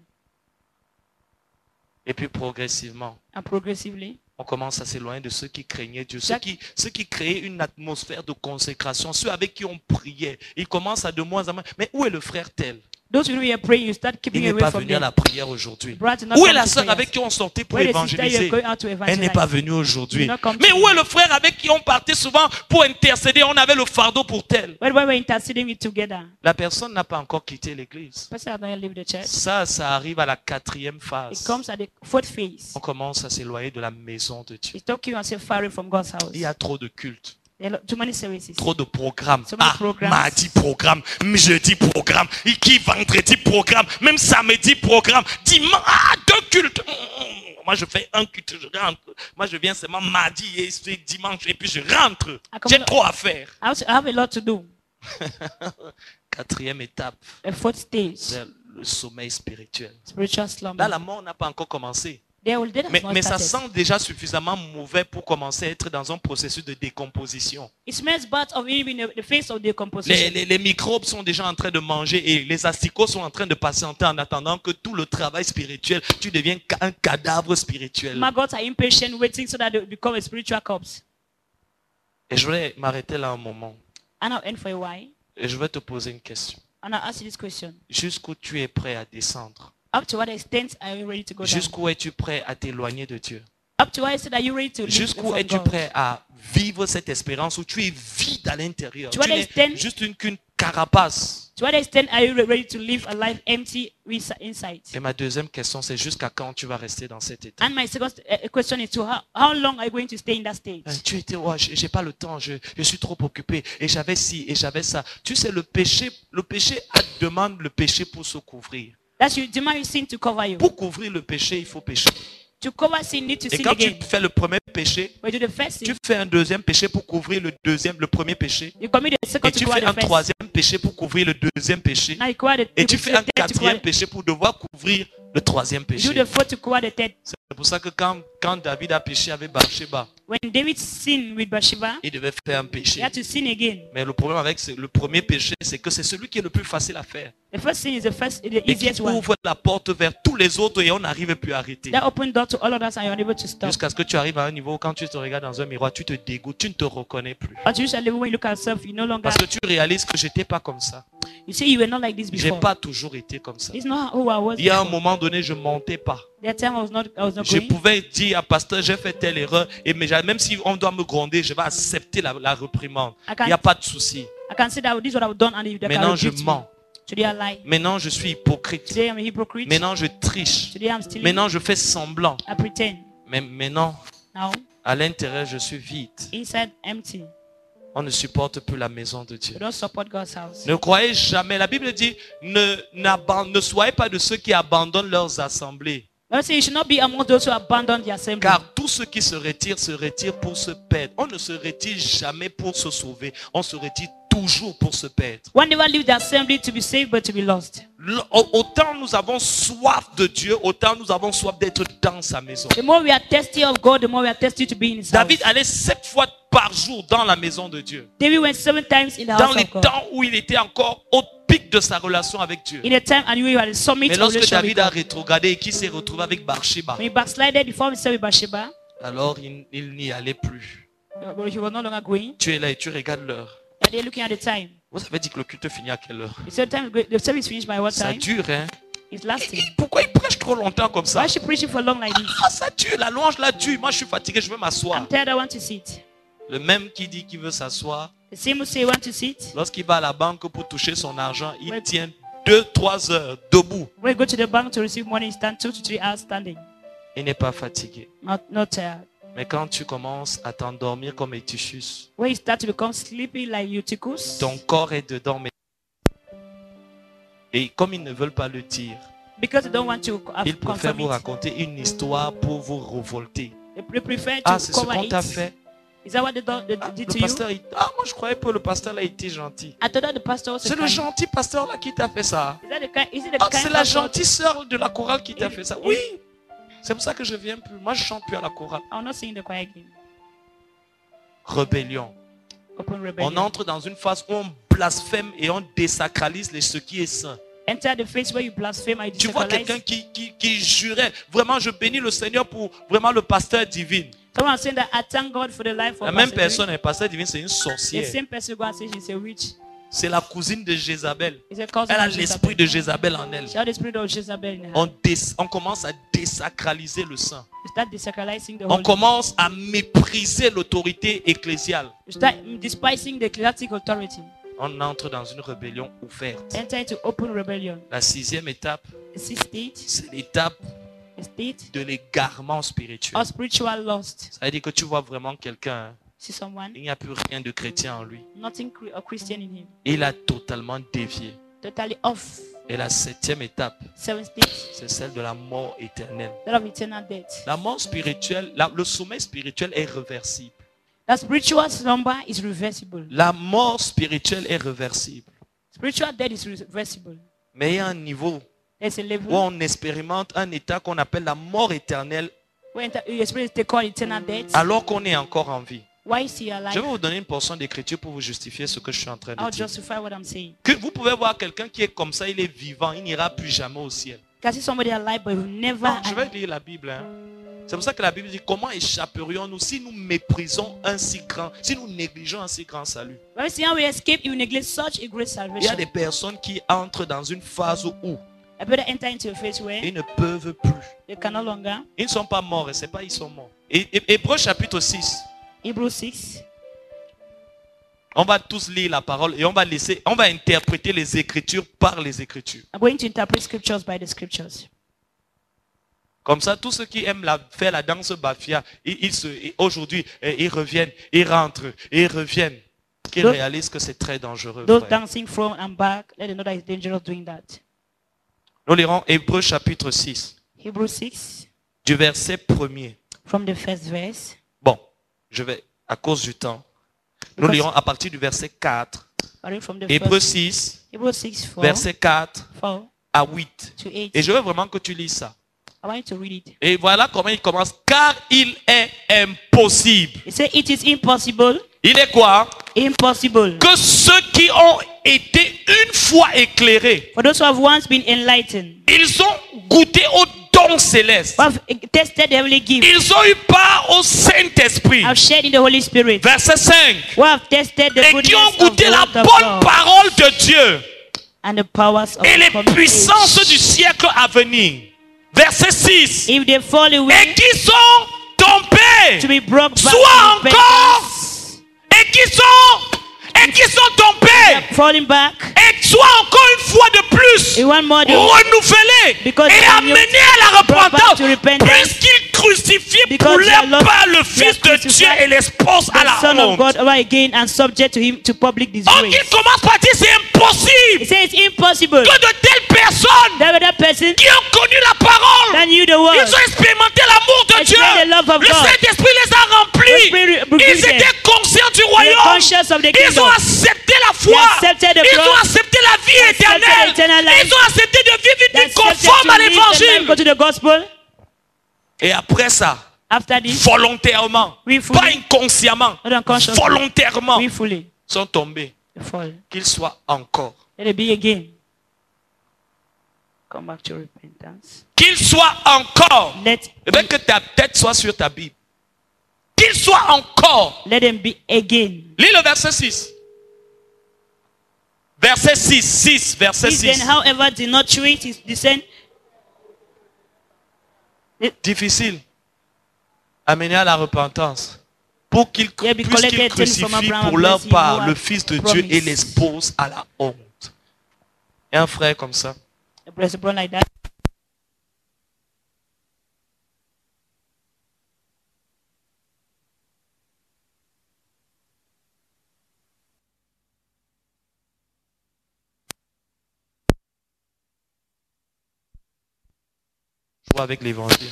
Et puis progressivement,
And progressively,
on commence à s'éloigner de ceux qui craignaient Dieu, ceux
Jacques-
qui créaient une atmosphère de consécration, ceux avec qui on priait. Ils commencent à de moins en moins. Mais où est le frère tel?
those who are praying, you start
Il
keeping
n'est
away
pas
from
venu à
them.
la prière aujourd'hui.
Brother, not
Où est
come
la
to
sœur
prayers.
avec qui on sortait pour
Where the sister
évangéliser?
you're going out to
Elle n'est
evangelize.
pas venue aujourd'hui.
Did not come
Mais
to
où
me.
est le frère avec qui on partait souvent pour intercéder? On avait le fardeau pour tel.
When we were interceding with together,
La personne n'a pas encore quitté l'église.
person has not yet leave the church.
Ça arrive à la quatrième
It
phase.
comes at the fourth phase.
On commence à s'éloigner de la maison de Dieu.
It's talking yourself far away from God's house.
Il y a trop de cultes,
There are too many services.
trop de programmes.
So many
Ah,
programs.
mardi programme, jeudi programme, qui vendredi programme, même samedi programme, dimanche, deux cultes. Moi, je fais un culte, je rentre. Moi, je viens seulement mardi et dimanche et puis je rentre.
Ah, comme
J'ai
le-
trop à faire.
I have a lot to do.
Quatrième étape,
A fourth stage,
c'est le sommeil spirituel.
spiritual slumber.
Là, la mort n'a pas encore commencé.
That has not
Mais ça
started.
sent déjà suffisamment mauvais pour commencer à être dans un processus de décomposition.
It smells bad of even the phase of decomposition.
Les microbes sont déjà en train de manger et les asticots sont en train de patienter en attendant que tout le travail spirituel, tu deviens un cadavre spirituel.
Maggots are impatient, waiting so that they become a spiritual corpse.
Et je voulais m'arrêter là un moment.
And I'll end for a while.
Et je vais te poser une question.
And I'll ask you this question.
Jusqu'où tu es prêt à descendre?
Up to what extent are you ready to go down?
Jusqu'où es-tu prêt à t'éloigner de Dieu?
Up to where is it that you're ready to live
Jusqu'où
from
es-tu
God?
prêt à vivre cette expérience où tu es vide à l'intérieur?
To what
Tu n'es
extent-
juste qu'une carapace.
To what extent are you ready to live a life empty inside?
Et ma deuxième question, c'est jusqu'à quand tu vas rester dans cet état?
And my second question is to how long are you going to stay in that state?
Tu étais, ouais, j'ai pas le temps, je suis trop occupé, et j'avais ci, et j'avais ça. Tu sais, le péché demande le péché pour se couvrir.
That's you demand your sin to cover you.
Pour couvrir le péché, il faut pécher.
To cover sin, you need to
Et
sin
quand
again.
tu fais le premier péché,
When you do the first
tu
sin,
fais un deuxième péché pour couvrir le premier péché.
you commit the second
Et
to
tu
cover
fais un
the first.
troisième péché pour couvrir le deuxième péché.
Now you cover the
Et tu fais un
third to cover
quatrième péché pour devoir couvrir le troisième
you
péché.
do the fourth to cover the third.
C'est pour ça que quand David a péché avec Bathsheba,
When David sinned with Bathsheba,
il devait faire un
he
péché.
had to sin again.
Mais le problème avec le premier péché, c'est que c'est celui qui est le plus facile à faire.
The first sin is the
Et qui
easiest one.
ouvre la porte vers tous les autres et on n'arrive plus à arrêter.
That open door to all of us and you're unable to stop.
Jusqu'à ce que tu arrives à un niveau où quand tu te regardes dans un miroir, tu te dégoûtes, tu ne te reconnais plus.
But usually when you look at yourself, you no longer.
Parce que tu réalises que je n'étais pas comme ça.
You say you were not like this
J'ai
before.
pas toujours été comme ça.
This is not who I was
Il y a un
before.
moment donné, je montais pas.
That time I was not
Je
going.
pouvais dire à pasteur, j'ai fait telle erreur, et même si on doit me gronder, je vais accepter la reprimande. Il n'y a pas de souci.
I can say that this is what I've done and if they
Maintenant,
can
je
rebuke me.
mens.
Today I lie.
Maintenant, je suis hypocrite.
Today I'm a hypocrite.
Maintenant, je triche.
Today I'm stealing.
Maintenant, je fais semblant.
I pretend.
Mais maintenant,
Now,
à l'intérieur, je suis vide.
inside empty.
On ne supporte plus la maison de Dieu.
We don't support God's house.
Ne croyez jamais. La Bible dit, ne soyez pas de ceux qui abandonnent leurs assemblées.
Bible says you should not be among those who abandon the assembly.
Car tous ceux qui se retirent pour se perdre. On ne se retire jamais pour se sauver. On se retire toujours pour se perdre.
One never leave the assembly to be saved but to be lost.
Autant nous avons soif de Dieu, autant nous avons soif d'être dans sa maison.
The more we are thirsty of God, the more we are thirsty to be in His
David
house.
allait 7 fois par jour dans la maison de Dieu.
David went 7 times in the
Dans
house
les
of God.
temps où il était encore au pic de sa relation avec Dieu.
In a time and you are the summit
Mais
of
lorsque
relationship with
David a
God.
rétrogradé et qu'il s'est retrouvé avec Bathsheba,
When he backslided before himself with Bathsheba,
alors il n'y allait plus.
but he was no longer going.
Tu es là et tu regardes l'heure.
And they're looking at the time.
Vous avez dit que le culte finit à quelle heure?
The service finished by what
Ça
time?
dure, hein?
It's lasting.
Pourquoi il prêche trop longtemps comme ça?
Why is she preaching for long like this?
Ah, ça dure, la louange là dure. Moi, je suis fatigué, je veux m'asseoir.
I'm tired, I want to sit.
Le même qui dit qu'il veut s'asseoir,
The same who say want to sit.
lorsqu'il va à la banque pour toucher son argent, il
Ouais.
tient 2-3 heures debout.
When you go to the bank to receive money, you stand 2 to 3 hours standing.
Il n'est pas fatigué.
Not tired.
Mais quand tu commences à t'endormir comme Eutychus,
When you start to become sleepy like Eutychus,
ton corps est dedans. Et comme ils ne veulent pas le dire,
because they don't want to
ils préfèrent
confirm
vous
it,
raconter une histoire pour vous révolter.
they prefer to
Ah, c'est ce
cover
qu'on t'a
it.
fait.
Is that what they
Ah,
did
le
to you?
pasteur, moi je croyais que le pasteur a été gentil.
I thought that the pastor was
C'est le gentil pasteur là qui t'a fait ça.
Is it the
Ah,
kind
c'est la
pastor?
gentille sœur de la chorale qui t'a fait ça. Oui. C'est pour ça que je viens plus. Moi je chante plus à la chorale.
I'm not singing the choir again.
Rébellion.
Open rebellion.
On entre dans une phase où on blasphème et on désacralise ce qui est saint.
Enter the phase where you blaspheme and
Tu vois
desacralize.
quelqu'un qui jurait, vraiment je bénis le Seigneur pour vraiment le pasteur divin.
Someone saying that I thank God for the life
La
of
même
Pastor
personne, un pasteur divin, c'est une
David. The
sorcière.
same person go and say she's a witch.
C'est la cousine de Jézabel.
It's a cousin
Elle a
of
l'esprit
Jezebel.
de Jézabel en elle.
She had the spirit of Jezebel in her.
On commence à désacraliser le saint.
You start desacralizing the
On
Holy.
commence à mépriser l'autorité ecclésiale.
You start despising the ecclesiastic authority.
On entre dans une rébellion ouverte.
Enter into open rebellion.
La 6e étape,
The sixth state,
c'est l'étape
a state
de l'égarement spirituel.
of spiritual lost.
Ça veut dire que tu vois vraiment quelqu'un,
See someone,
il n'y a plus rien de chrétien en lui.
nothing a Christian in him.
Il a totalement dévié.
Totally off.
Et la 7e étape,
Seventh state,
c'est celle de la mort éternelle.
that of eternal death.
La mort spirituelle, le sommeil spirituel est réversible.
That spiritual slumber is reversible.
La mort spirituelle est réversible.
Spiritual death is reversible.
Mais il y a un niveau
There's a level
où on expérimente un état qu'on appelle la mort éternelle
where you experience the called eternal death.
alors qu'on est encore en vie.
Why is he
Je
alive?
vais vous donner une portion d'écriture pour vous justifier ce que je suis en train de
I'll
dire.
justify what I'm saying.
Que vous pouvez voir quelqu'un qui est comme ça, il est vivant, il n'ira plus jamais au ciel.
You can see somebody alive but will never.
Non, je vais lire la Bible. Hein. C'est pour ça que la Bible dit comment échapperions-nous si nous méprisons un si grand, si nous négligeons un si grand salut.
When we see how we escape, you neglect such a great
Il y a
salvation.
des personnes qui entrent dans une phase où
I better enter into a phase where
Ils ne peuvent plus.
they can no longer.
Ils ne sont pas morts, et c'est pas ils sont morts. Hébreux chapitre 6.
Hebrews 6.
On va tous lire la parole et on va interpréter les Écritures par les Écritures.
I'm going to interpret scriptures by the scriptures.
Comme ça, tous ceux qui aiment faire la danse Bafia, aujourd'hui, ils reviennent, ils rentrent, ils reviennent. Qu'ils
Those-
réalisent que c'est très dangereux.
Those
frère.
dancing from and back, let them know that it's dangerous doing that.
Nous lirons Hébreux chapitre 6,
Hebrews 6,
du verset 1er.
from the first verse.
Bon, je vais, à cause du temps, nous
Because-
lirons à partir du verset 4.
Starting from the
Hébreux
first,
6,
Hebrews 6, 4,
verset 4
4
à 8.
to 8.
Et je veux vraiment que tu lises ça.
I want you to read it.
Et voilà comment il commence. Car il est impossible.
It says, it is impossible,
Il est quoi?
impossible.
Que ceux qui ont été une fois éclairés,
For those who have once been enlightened,
ils ont goûté au don céleste.
who have tested the heavenly gift,
Ils ont eu part au Saint-Esprit.
have shared in the Holy Spirit,
Verset 5.
who have tested the
Et qui
goodness
ont
of
goûté
the
la
word of
bonne
God
parole de Dieu
and the powers of
et
the
les
coming
puissances
age.
du siècle à venir. Verset 6.
If they fall
Et
away,
qui sont tombés.
to be brought back
Soit
to
encore.
repentance,
Et qui sont tombés.
falling back,
Et soit encore une fois de plus
and one more day,
renouvelés
Because
et
they are
amenés à la
brought back
repentance.
to repentance.
Puisqu'ils crucifient
Because
pour
they
leur
are lost-
part le
they are
Fils de Dieu
crucified
et l'expose à
the
la
Son of
honte.
God over again and subject to him to public
Donc
disgrace.
il commence par dire c'est impossible
He says it's impossible
que de telles personnes
that other person
qui ont connu la parole,
that knew the word,
ils ont expérimenté l'amour de Dieu,
Experience the love of
le
God.
Saint-Esprit les a
The
remplis,
Spirit
ils
revealed them.
étaient conscients du
They are
royaume,
conscious of the
ils
kingdom.
ont accepté la
They
foi,
accepted the
ils ont
cross.
accepté la vie
They accepted
éternelle,
eternal life.
ils ont accepté de vivre une
They
vie
accepted
conforme
to
à
live the life, go
l'évangile.
to the gospel.
Et après ça,
After this,
volontairement,
Willfully.
pas inconsciemment,
Not unconsciously.
volontairement,
willfully,
sont tombés,
they fall.
qu'ils soient encore,
Let it be again. Come back to repentance.
qu'ils soient encore,
Let
et bien que ta tête soit sur ta Bible, qu'ils soient encore.
them be again.
Lis le verset 6. Verset 6, verset
This then,
6.
however, did not treat his descent.
Difficile. Amener à la repentance. Pour qu'ils
Yeah, be
puissent
collected
qu'ils
from
crucifient
Abraham
pour leur
blessing
part
who
le
have
Fils de Dieu
promised.
et l'expose à la honte. Et un frère comme ça,
A blessed brother like that.
joue avec l'évangile.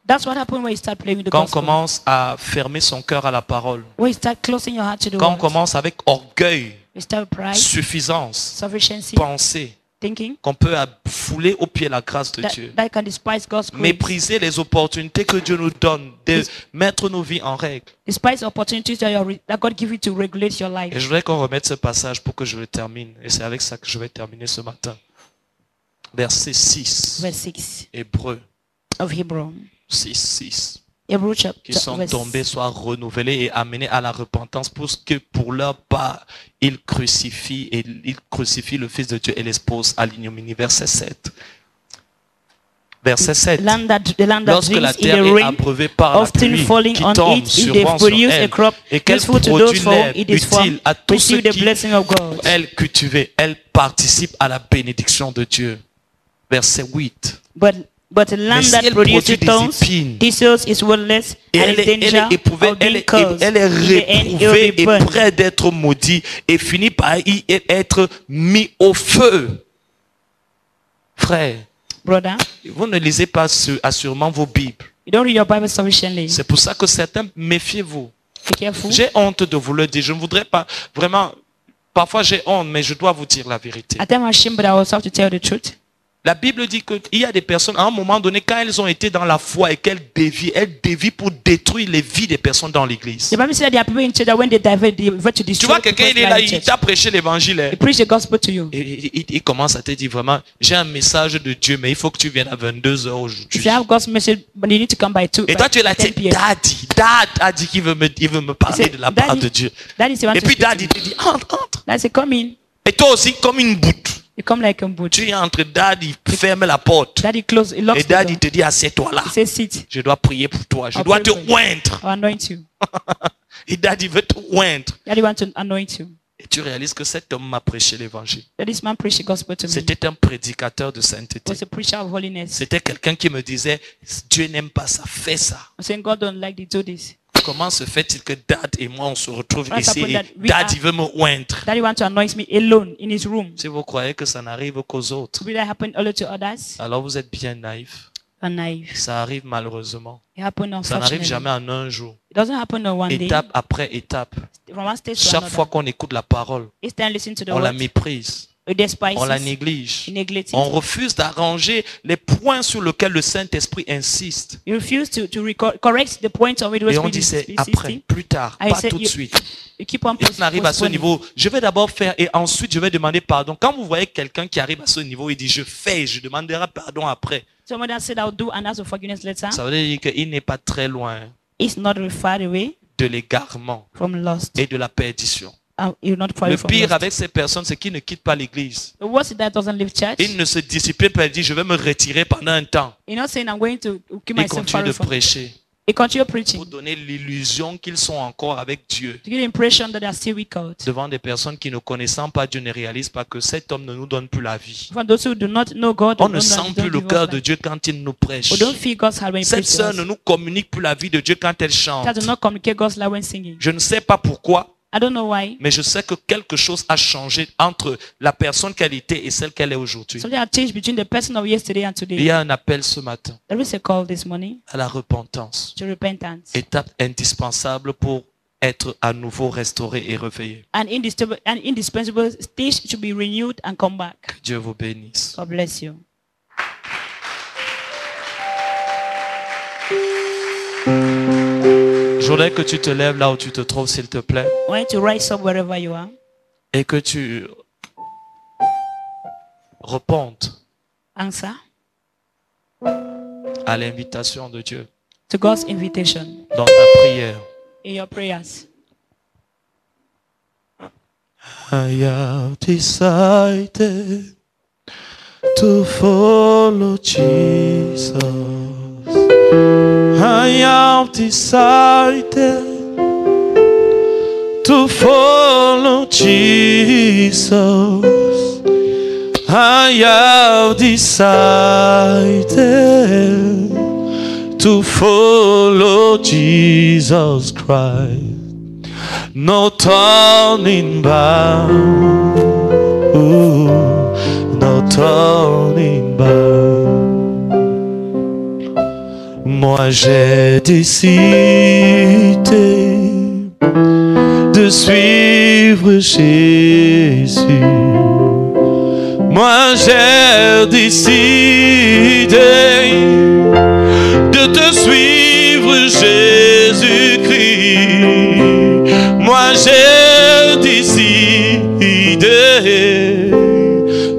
That's what happened when you start playing with the
Quand on
gospel.
commence à fermer son cœur à la parole,
When you start closing your heart to the
quand on
word.
commence avec orgueil,
You start with pride,
suffisance,
sufficiency,
pensée,
thinking
qu'on peut fouler au pied la grâce de
that,
Dieu.
that can despise God's grace.
Mépriser les opportunités que Dieu nous donne de mettre nos vies en règle.
Despise opportunities that God give you to regulate your life.
Et je voudrais qu'on remette ce passage pour que je le termine. Et c'est avec ça que je vais terminer ce matin. Verset 6.
Verse 6
Hébreux
of Hebrew.
6.
Hebrew
Qui
chapter
sont
verse-
tombés soient renouvelés et amenés à la repentance pour que pour leur part, ils crucifient le Fils de Dieu et l'exposent à l'ignominie. Verset 7. Verset 7.
The land that
Lorsque la
drinks in
terre
the
est
rain,
abreuvée par la
often
pluie
falling
qui
on
tombe
it, if
sur
they
vent sur
produce a
elle,
crop
et qu'elle
useful to
produit
those for
l'herbe
it is
utile
farm,
à tous
receive
ceux
the
qui,
blessing of God.
elle cultivée, elle participe à la bénédiction de Dieu. Verset 8.
But a land
si
that
elle
produces
produit des
thorns,
épines,
thistles is worthless
Et
and
elle
in
est
danger
éprouvée,
of being cursed.
elle est
In the end, it will
réprouvée
be
et
burned.
près d'être maudit et finit par y être mis au feu. Frère,
Brother,
vous ne lisez pas assurément vos Bibles.
you don't read your Bible sufficiently.
C'est pour ça que certains, méfiez-vous.
Be careful.
J'ai honte de vous le dire. Je ne voudrais pas vraiment. Parfois j'ai honte, mais je dois vous dire la vérité.
At times I'm ashamed, but I also have to tell the truth.
La Bible dit qu'il y a des personnes, à un moment donné, quand elles ont été dans la foi et qu'elles dévient pour détruire les vies des personnes dans l'église.
The Bible says that there are people in church that when they divert, they vote to
Tu
destroy
vois, quelqu'un, il est là,
people's lives in
il
church.
t'a prêché l'évangile.
They preach the gospel to you.
Et il commence à te dire vraiment, j'ai un message de Dieu, mais il faut que tu viennes à 22h aujourd'hui.
If you have God's message, but you need to come by 2.
Et toi, tu es là, tu
10
dis,
p.m.
Dad a dit qu'il veut me parler de la part de Dieu.
Daddy, you want
Et
to
puis
speak
Dad,
to
il
me.
te dit, entre.
Daddy say, come in.
Et toi aussi, comme une boute.
You come like a boot.
Tu entres, Dad, il ferme la porte.
Daddy close, he locks
Et
the
Dad,
door.
il te dit, assieds-toi là.
He says, sit.
Je dois prier pour toi. Je
I'll
dois
pray
te
for you.
oindre.
I'll anoint you.
Et Dad, il veut te oindre.
Daddy wants to anoint you.
Et tu réalises que cet homme m'a prêché l'évangile.
That this man preached the gospel to me.
C'était un prédicateur de
He
sainteté.
was a preacher of holiness.
C'était quelqu'un qui me disait, Dieu n'aime pas ça, fais ça.
I'm saying God don't like to do this.
Comment se fait-il que Dad et moi, on se retrouve
What's
ici
happened
et
that we
Dad,
are-
il veut me oindre.
Daddy wants to anoint me alone in his room.
Si vous croyez que ça n'arrive qu'aux autres,
Will that happen only to others?
alors vous êtes bien naïf.
Or naive.
Ça arrive malheureusement.
It happened
Ça n'arrive
unfortunately.
jamais en un jour.
It doesn't happen on one day.
Étape après étape.
From one stage to
Chaque
another.
fois qu'on écoute la parole,
Each time listen to the
on la
word,
méprise,
we despise
on la
it,
néglige.
we neglect
On
it.
refuse d'arranger les points sur lesquels le Saint-Esprit insiste.
You refuse to correct the point on which the
Et on
Spirit
dit
is
c'est après,
insisting.
plus tard,
I
pas
said
tout de
you-
suite.
You keep on
Et on arrive à ce
postponing.
niveau, je vais d'abord faire et ensuite je vais demander pardon. Quand vous voyez quelqu'un qui arrive à ce niveau, il dit je fais, je demanderai pardon après.
Someone that said I'll do and ask for forgiveness later.
Ça veut dire qu'il n'est pas très loin
It's not far away
de l'égarement
from lost.
et de la perdition.
You're not far
Le
away from
pire
lost.
avec ces personnes, c'est qu'ils ne quittent pas l'église.
The worst is that doesn't leave church.
Ils ne se disciplinent pas, ils disent je vais me retirer pendant un temps.
You're not saying I'm going to keep
Ils
myself
continuent
far
de
away from.
prêcher
They continue
pour
preaching
donner l'illusion qu'ils sont encore avec Dieu.
to give the impression that they are still with God.
Devant des personnes qui ne connaissant pas Dieu ne réalisent pas que cet homme ne nous donne plus la vie.
For those who do not know God,
On
don't
ne sent
don't
plus le
give us
cœur de
life.
Dieu quand il nous prêche.
We don't feel God's heart when He
Cette
preaches to
sœur
us.
ne nous communique plus la vie de Dieu quand elle chante.
That does not communicate God's life when singing.
Je ne sais pas pourquoi,
I don't know why.
mais je sais que quelque chose a changé entre la personne qu'elle était et celle qu'elle est aujourd'hui.
Something has changed between the person of yesterday and
Il y
today.
a un appel ce matin
There is a call this morning
à la repentance.
to repentance.
Étape indispensable pour être à nouveau restauré et réveillé.
An indispensable stage to be renewed and come back.
Que Dieu vous bénisse.
God bless you.
Je voudrais que tu te lèves là où tu te trouves, s'il te plaît,
I want you to rise up wherever you are.
et que tu repentes
Answer
à l'invitation de Dieu
to God's invitation
dans ta prière.
in your prayers.
I have decided to follow Jesus. I have decided to follow Jesus. I have decided to follow Jesus Christ. No turning back. Ooh, no turning back. Moi j'ai décidé de suivre Jésus. Moi j'ai décidé de te suivre Jésus-Christ. Moi j'ai décidé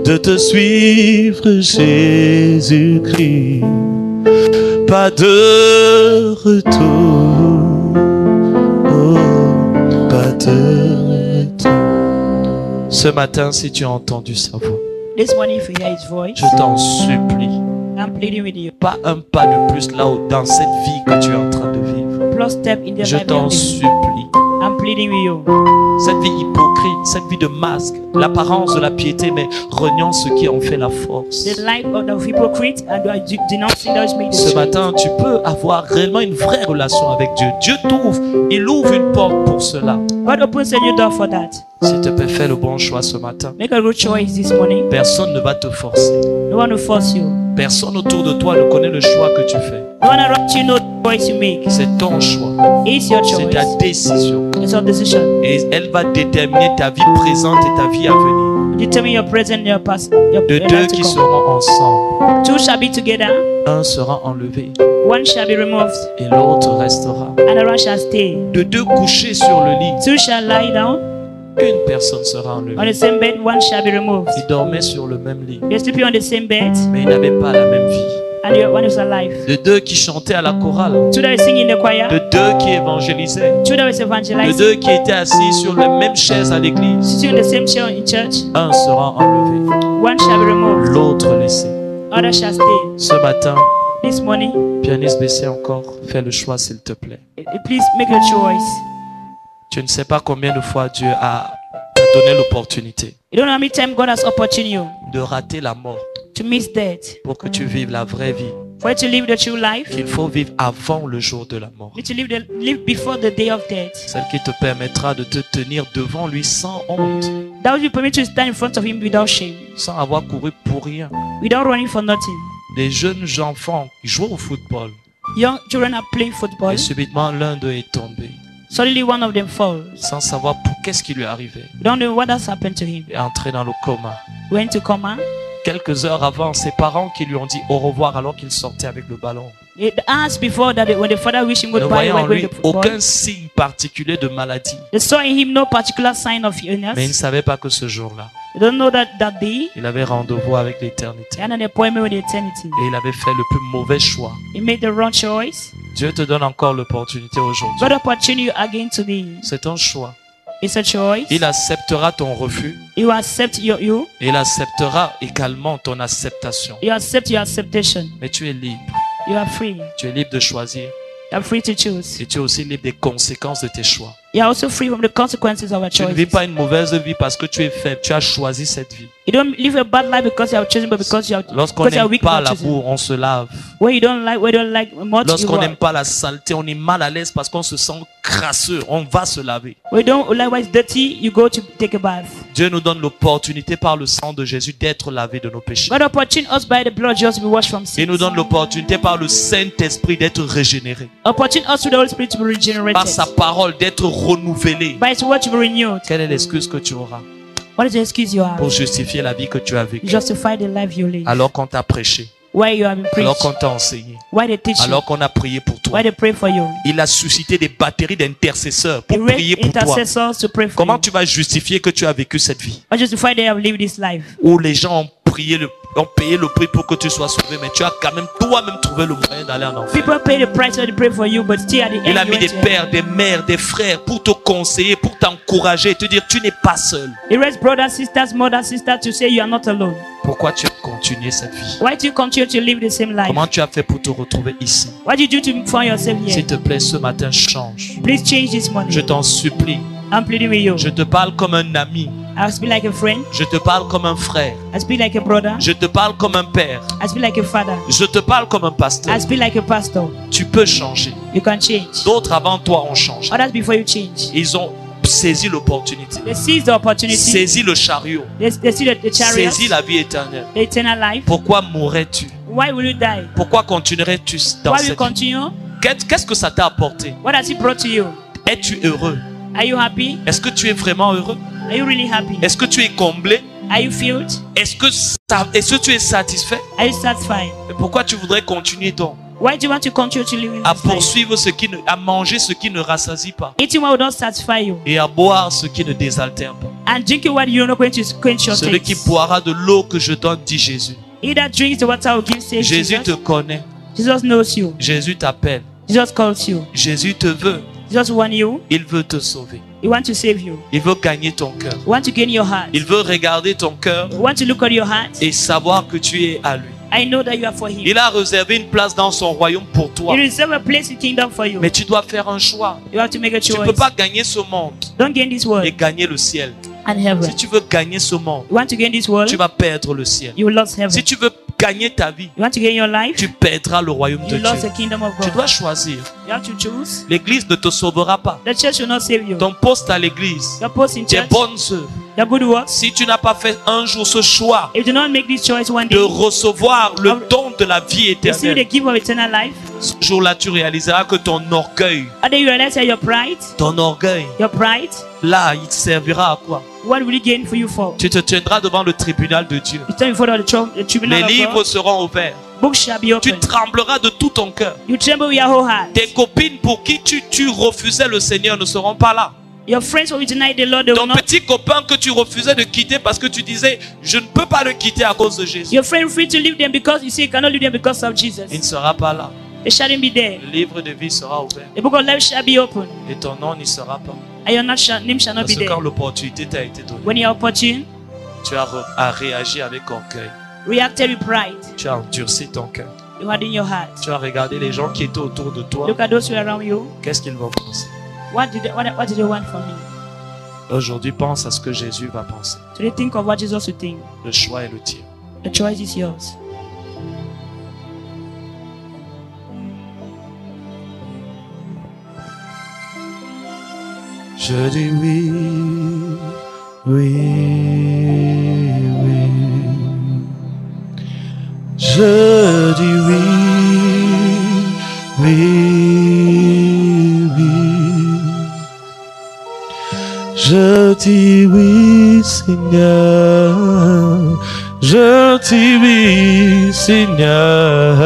de te suivre Jésus-Christ. Pas de retour, oh, pas de retour. Ce matin, si tu as entendu sa voix,
This morning, if you hear His voice,
je t'en supplie,
I'm pleading with you.
pas un pas de plus là où, dans cette vie que tu es en train de vivre.
Plus step in the
Je
life
t'en
you're living.
supplie.
I'm pleading with you.
Cette vie hypocrite, cette vie de masque, l'apparence de la piété, mais reniant ce qui en fait la force.
The life of the hypocrite and denouncing those made
Ce matin, tu peux avoir réellement une vraie relation avec Dieu. Dieu t'ouvre, il ouvre une porte pour cela.
God opens a new door for that.
S'il te plaît, fais le bon choix ce matin.
Make a good choice this morning.
Personne ne va te forcer.
No one will force you.
Personne autour de toi ne connaît le choix que tu fais.
No one around you knows the choice you make.
C'est ton choix.
It's your
C'est ta
choice.
décision.
It's your decision.
Et elle va déterminer ta vie présente et ta vie à venir.
Determine your present and your past. Your
De
life
deux
to
qui
come.
seront ensemble.
Two shall be together.
Un sera enlevé
One shall be removed.
et l'autre restera.
And the one shall stay.
De deux couchés sur le lit,
Two shall lie down.
une personne sera
On the
enlevée.
same bed, one shall be removed.
Ils dormaient sur le même lit,
They're sleeping on the same bed
mais ils n'avaient pas la même vie.
and the one who's alive.
de 2 qui chantaient à la chorale,
2 that were singing in the choir,
de 2 qui évangélisaient,
2 that was
de
evangelizing,
2 qui étaient assis sur la même chaise à l'église.
sitting in the same chair in church.
Un sera enlevé,
One shall be removed,
l'autre laissé.
other shall stay.
Ce matin,
This morning,
pianiste baissé encore, fais le choix s'il te plaît.
please make a choice.
Tu ne sais pas combien de fois Dieu t'a donné l'opportunité
You don't know how many times God has opportunity you
de rater la mort
to miss death.
pour que tu vives la vraie vie
For you to live the true life,
qu'il faut vivre avant le jour de la mort.
you need to live before the day of death.
Celle qui te permettra de te tenir devant lui sans honte,
That will permit you to stand in front of Him without shame,
sans avoir couru pour rien.
without running for nothing.
Des jeunes enfants qui jouent au football
Young children are playing football.
et subitement l'un d'eux est tombé
Suddenly one of them falls.
sans savoir pour qu'est-ce qui lui est arrivé.
You don't know what has happened to him.
Il est entré dans le coma.
Went to coma.
Quelques heures avant, ses parents qui lui ont dit au revoir alors qu'il sortait avec le ballon.
It asked before that when the father wished him
Ne
goodbye,
voyant en
when going
lui
to football,
aucun signe particulier de maladie.
they saw in him no particular sign of
Mais il ne
illness.
savait pas que ce jour-là,
They don't know that that day
il avait rendez-vous avec l'éternité.
he had an appointment with eternity.
Et il avait fait le plus mauvais choix.
He made the wrong choice.
Dieu te donne encore l'opportunité aujourd'hui.
God opportunity you again today.
C'est un choix.
It's a choice.
Il acceptera ton refus.
You accept you.
Et il acceptera également ton acceptation.
You accept your acceptation.
Mais tu es libre.
You are free.
Tu es libre de choisir.
You are free to choose.
Et tu es aussi libre des conséquences de tes choix.
You are also free from the consequences of our
Tu ne vis
choices.
pas une mauvaise vie parce que tu es faible. Tu as choisi cette vie.
You don't live a bad life because you have chosen, but because you
Lorsqu'on
are
n'aime
weak.
pas
Not
la
chosen.
boue, on se lave.
Where you don't like much, you
Lorsqu'on n'aime
walk.
pas la saleté, on est mal à l'aise parce qu'on se sent crasseux. On va se laver.
Where you don't like what is dirty, you go to take a bath.
Dieu nous donne l'opportunité par le sang de Jésus d'être lavé de nos péchés.
God opportune us by the blood just to be washed from
Il
sin.
nous donne l'opportunité par le Saint-Esprit d'être régénéré.
Opportune us with the Holy Spirit to be
Par
regenerated.
sa parole d'être renouvelé.
By His word to be renewed.
Quelle est l'excuse que tu auras
What is the excuse you have?
pour justifier la vie que tu as
You
vécue
justify the life you live.
alors qu'on t'a prêché,
Why you have been
alors
preached.
qu'on t'a enseigné,
Why they teach you.
alors qu'on a prié pour toi?
Why they pray for you.
Il a suscité des batteries d'intercesseurs
He
pour prier
raised
pour toi.
intercessors to pray for
Comment
you.
tu vas justifier que tu as vécu cette vie
Or justify they have lived this life.
où les gens ont payé le prix pour que tu sois sauvé, mais tu as quand même toi-même trouvé le moyen d'aller en enfer.
People pay the price to pray for you, but still at the
Il a
end
mis
you
des
went to hell.
pères, des mères, des frères pour te conseiller, pour t'encourager, te dire tu n'es pas seul.
He raised brothers, sisters, mothers, sisters to say you are not alone.
Pourquoi tu as continué cette vie?
Why do you continue to live the same life?
Comment tu as fait pour te retrouver ici?
What did you do to find yourself here?
S'il te plaît, ce matin, change.
Please change this morning.
Je t'en supplie.
I'm pleading with you.
Je te parle comme un ami.
I speak like a friend.
Je te parle comme un frère.
I speak like a brother.
Je te parle comme un père.
I speak like a father.
Je te parle comme un pasteur.
I speak like a pastor.
Tu peux changer.
You can change.
D'autres avant toi ont changé.
Others before you change.
Ils ont saisi l'opportunité.
They seize the opportunity.
Saisi le chariot.
They see the chariot.
Saisi la vie éternelle.
The eternal life.
Pourquoi mourrais-tu?
Why will you die?
Pourquoi continuerais-tu dans
Why will you
cette vie?
continue?
Qu'est-ce que ça t'a apporté?
What has it brought to you?
Es-tu heureux?
Are you happy?
Est-ce que tu es vraiment heureux?
Are you really happy?
Est-ce que tu es comblé?
Are you filled?
Est-ce que tu es satisfait?
Are you satisfied?
Mais pourquoi tu voudrais continuer donc
Why do you want to continue to live in
à
this life?
poursuivre à manger ce qui ne rassasie pas
Eating what will not satisfy you,
et à boire ce qui ne désaltère pas?
and drinking what you're not going to quench your
Celui qui
thirst.
boira de l'eau que je donne, dit Jésus.
He that drinks the water will give says
Jésus te
Jesus.
connaît.
Jesus knows you.
Jésus t'appelle.
Jesus calls you.
Jésus te veut.
Jesus wants you.
Il veut te sauver.
He wants to save you.
Il veut gagner ton cœur.
He wants to gain your heart.
Il veut regarder ton cœur
He wants to look at your heart.
et savoir que tu es à lui.
I know that you are for him.
Il a réservé une place dans son royaume pour toi.
He reserved a place in kingdom for you.
Mais tu dois faire un choix.
You have to make a
Tu ne
choice.
peux pas gagner ce monde
Don't gain this world
et gagner le ciel.
and heaven.
Si tu veux gagner ce monde,
You want to gain this world,
tu vas perdre le ciel.
you will lose heaven.
Si tu veux gagner ta vie,
You want to gain your life,
tu perdras le royaume de
you lose
Dieu.
the kingdom of
Tu
God.
dois choisir.
You have to choose.
L'église ne te sauvera pas.
The church will not save you.
Ton poste à l'église,
Your post in
tes
church,
bonnes œuvres.
your good works.
Si tu n'as pas fait un jour ce choix
If you do not make this choice one
de
day,
recevoir le don de la vie
receive the
éternelle,
gift of eternal life,
ce jour-là, tu réaliseras que ton orgueil,
and then you realize that your pride,
là, il te servira à quoi?
what will it gain for you for?
Tu te tiendras devant le tribunal de Dieu.
You stand before the tribunal
Les
of
livres
God.
seront ouverts.
Books shall be
Tu
opened.
trembleras de tout ton cœur.
You tremble with your whole heart.
Tes copines pour qui tu refusais le Seigneur ne seront pas là.
Your friends will deny the Lord. They will
Ton
not.
petit copain que tu refusais de quitter parce que tu disais, je ne peux pas le quitter à cause de Jésus.
Your friend free to leave them because you say you cannot leave them because of Jesus.
Il ne sera pas là.
They shouldn't be there.
Le livre de vie sera ouvert.
The book of life shall be open,
Et ton nom n'y sera pas.
and your name shall not
Parce
be
que quand
there.
l'opportunité t'a été donnée,
When you are opportune,
tu as réagi avec orgueil.
reacted with pride.
Tu as endurci ton cœur.
You had in your heart.
Tu as regardé les gens qui étaient autour de toi.
Look at those who are around you.
Qu'est-ce qu'ils vont penser?
What did they want from me?
Aujourd'hui, pense à ce que Jésus va penser.
Today, think of what Jesus would think.
Le choix est le tien.
The choice is yours.
Je dis oui, oui, oui. Je dis oui, oui, oui. Je dis oui, Seigneur. Je dis oui, Seigneur.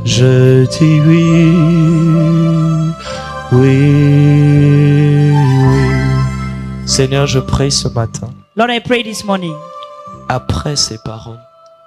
Je dis oui, oui, oui. Seigneur, je prie ce matin,
Lord, I pray this morning.
après ces paroles,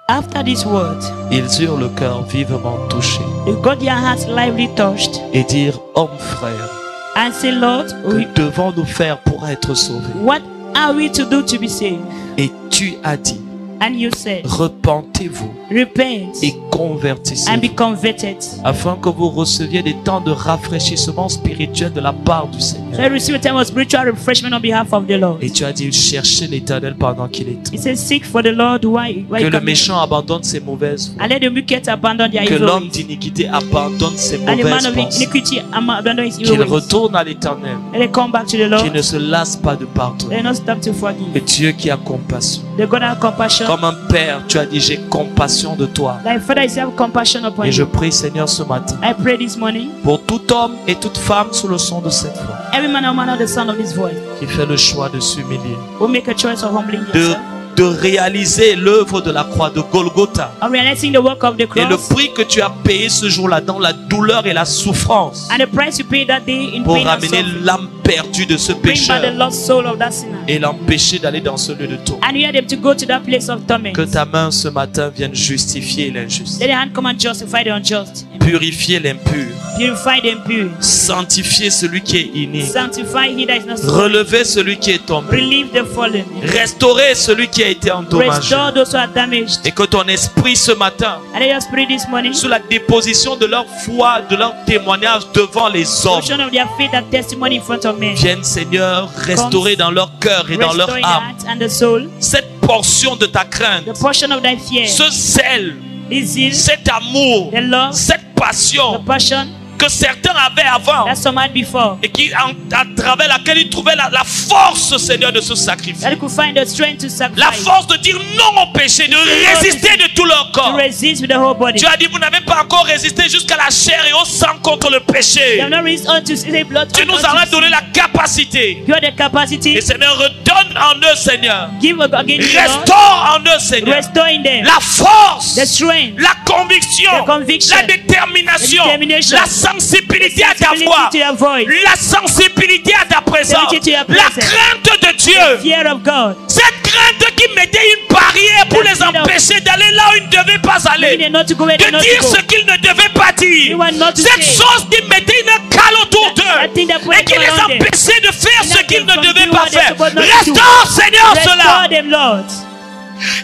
After these words,
ils eurent le cœur vivement touché
they got their hearts lively touched
et dirent, homme frère,
and say, Lord,
que devons-nous faire pour être sauvés?
what are we to do to be saved?
Et tu as dit,
And you said,
repentez-vous
repent
et
and
convertissez-vous,
be converted.
afin que vous receviez des temps de rafraîchissement spirituel de la part du
So
Seigneur.
I receive a time of spiritual refreshment on behalf of the Lord.
Et tu as dit, cherchez l'Éternel pendant qu'il est temps.
He says, seek for the Lord while
Que
you
le
can.
méchant abandonne ses mauvaises voies.
And let the wicked abandon their
Que
evil
l'homme
ways.
d'iniquité abandonne ses
And the man
mauvaises
of
pensées.
iniquity abandon his
Qu'il
evil ways.
retourne à l'Éternel.
Let them come back to the Lord.
Qu'il ne se lasse pas de
Let
pardonner.
them not stop to forgive.
Et Dieu qui a compassion.
The God have compassion.
Comme un père, tu as dit, j'ai compassion de toi.
Thy Father is have compassion upon
Et je
you.
prie, Seigneur, ce matin,
I pray this morning,
pour tout homme et toute femme sous le son de cette voix,
every man or woman of the sound of this voice
qui fait le choix de s'humilier,
will make a choice of humbling yourself,
de réaliser l'œuvre de la croix de Golgotha
of realizing the work of the
et le
cross
prix que tu as payé ce jour-là dans la douleur et la souffrance
and the price you paid that day in
pour
pain and
ramener
suffering.
l'âme perdue de ce
Bring back the
pécheur
lost soul of that sinner.
et l'empêcher d'aller dans ce lieu de tour.
And you had them to go to that place of torment.
Que ta main ce matin vienne justifier l'injuste,
Let the hand come and justify the unjust.
purifier l'impur,
Purify the impure.
sanctifier celui qui est inique,
Sanctify he that is not so.
relever celui qui est tombé,
Relieve the fallen.
restaurer celui qui a été endommagé.
Restore those who are damaged.
Et que ton esprit ce matin,
And let your spirit this morning,
sous la déposition de leur foi, de leur témoignage devant les hommes,
portion of their faith and testimony in front of men.
vienne, Seigneur, restaurer dans leur cœur et dans leur
Restore the
âme
heart and the soul.
cette portion de ta crainte,
The portion of thy fear.
ce zèle,
This zeal.
cet amour,
The love.
cette
The
passion
passion
que certains avaient avant
that some had before.
et qui, à travers laquelle ils trouvaient la force, Seigneur, de se sacrifier.
That they could find the strength to
La
sacrifice.
force de dire non au péché, de résister de tout leur
To
corps.
resist with the whole body.
Tu as dit, vous n'avez pas encore résisté jusqu'à la chair et au sang contre le péché.
They have not resist unto the blood.
Tu nous as donné la capacité.
You have the capacity.
Et Seigneur, redonne en eux, Seigneur.
Give again to the Lord.
Restaure en eux, Seigneur.
Restore in them
La force,
the strength,
la conviction,
the conviction,
la détermination,
the determination,
la sensibilité à ta
sensibility
voix,
to your voice,
la sensibilité à ta présence,
Sensibility to your
la
presence.
crainte de Dieu.
fear of God.
Cette crainte qui mettait une barrière pour
The
les
fear of-
empêcher d'aller là où ils ne devaient pas
Maybe
aller.
they're not to go where they're
De
not
dire
to go.
ce qu'ils ne devaient pas dire.
They want not to
Cette
say.
chose qui mettait une cale autour
That thing
d'eux
that put
et qui les
around them.
empêchait de faire
And
ce
that
qu'ils
they
ne devaient
do
pas
what they're
faire.
supposed not to do.
Restaure, Seigneur, cela.
Restore them, Lord.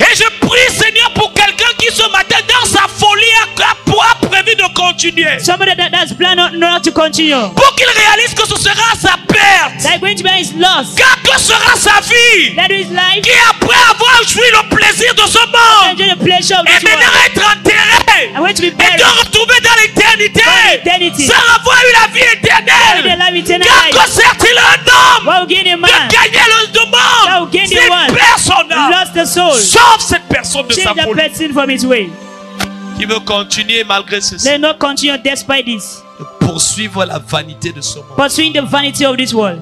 Et je prie, Seigneur, pour quelqu'un qui ce matin, dans sa folie, a prévu de continuer.
Somebody that's planned not to continue.
Pour qu'il réalise que ce sera sa perte.
That going to be his loss.
Car que sera sa vie.
That is life.
Qui après avoir joui le plaisir de ce monde,
Enjoy the pleasure of
et
this world.
maintenant être enterré.
I want to be
Et
buried.
de retrouver dans l'éternité.
For eternity.
Sans avoir eu la vie
Only the
éternelle.
life eternal
Car
life.
que sert-il un homme
What will gain a
de
man?
gagner le
That will
monde
gain the
s'il
one.
perd son âme?
Lost the soul.
Sauve cette personne de sa
Change that
folie.
person from his way.
Qui veut continuer malgré ceci.
Let not continue despite this.
De poursuivre la vanité de ce monde.
Pursuing the vanity of this world.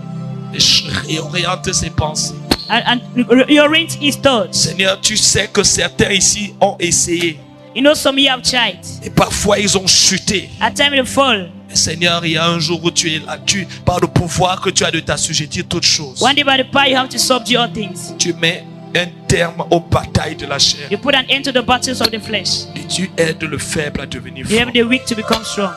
Et orienter ses pensées.
And reorient his thoughts.
Seigneur, tu sais que certains ici ont essayé.
You know some here have tried.
Et parfois ils ont chuté.
At times they fall.
Seigneur, il y a un jour où tu es là, par le pouvoir que tu as de t'assujettir toutes choses.
One day by the power you have to subdue all things.
Tu mets un terme aux batailles de la chair.
You put an end to the battles of the flesh.
Et tu aides le faible à devenir
You
fort.
help the weak to become strong.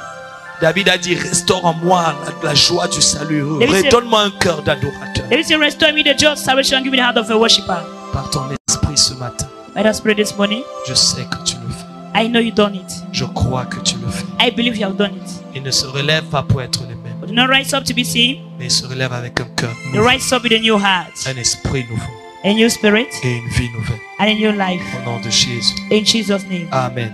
David a dit, restaure en moi la joie du salut.
David said-
Redonne-moi un cœur d'adorateur.
David said, restore me the joy of salvation and give me the heart of a worshipper.
Par ton esprit ce matin,
Let us pray this morning.
je sais que tu le fais.
I know you done it.
Je crois que tu le fais.
I believe you have done it.
Il ne se relève pas pour être les mêmes,
But do not rise up to be seen.
mais il se relève avec un cœur
You
nouveau,
rise up with a new heart,
un esprit nouveau
a new spirit,
et une vie nouvelle.
and a new life.
Au nom de Jésus.
In Jesus' name.
Amen.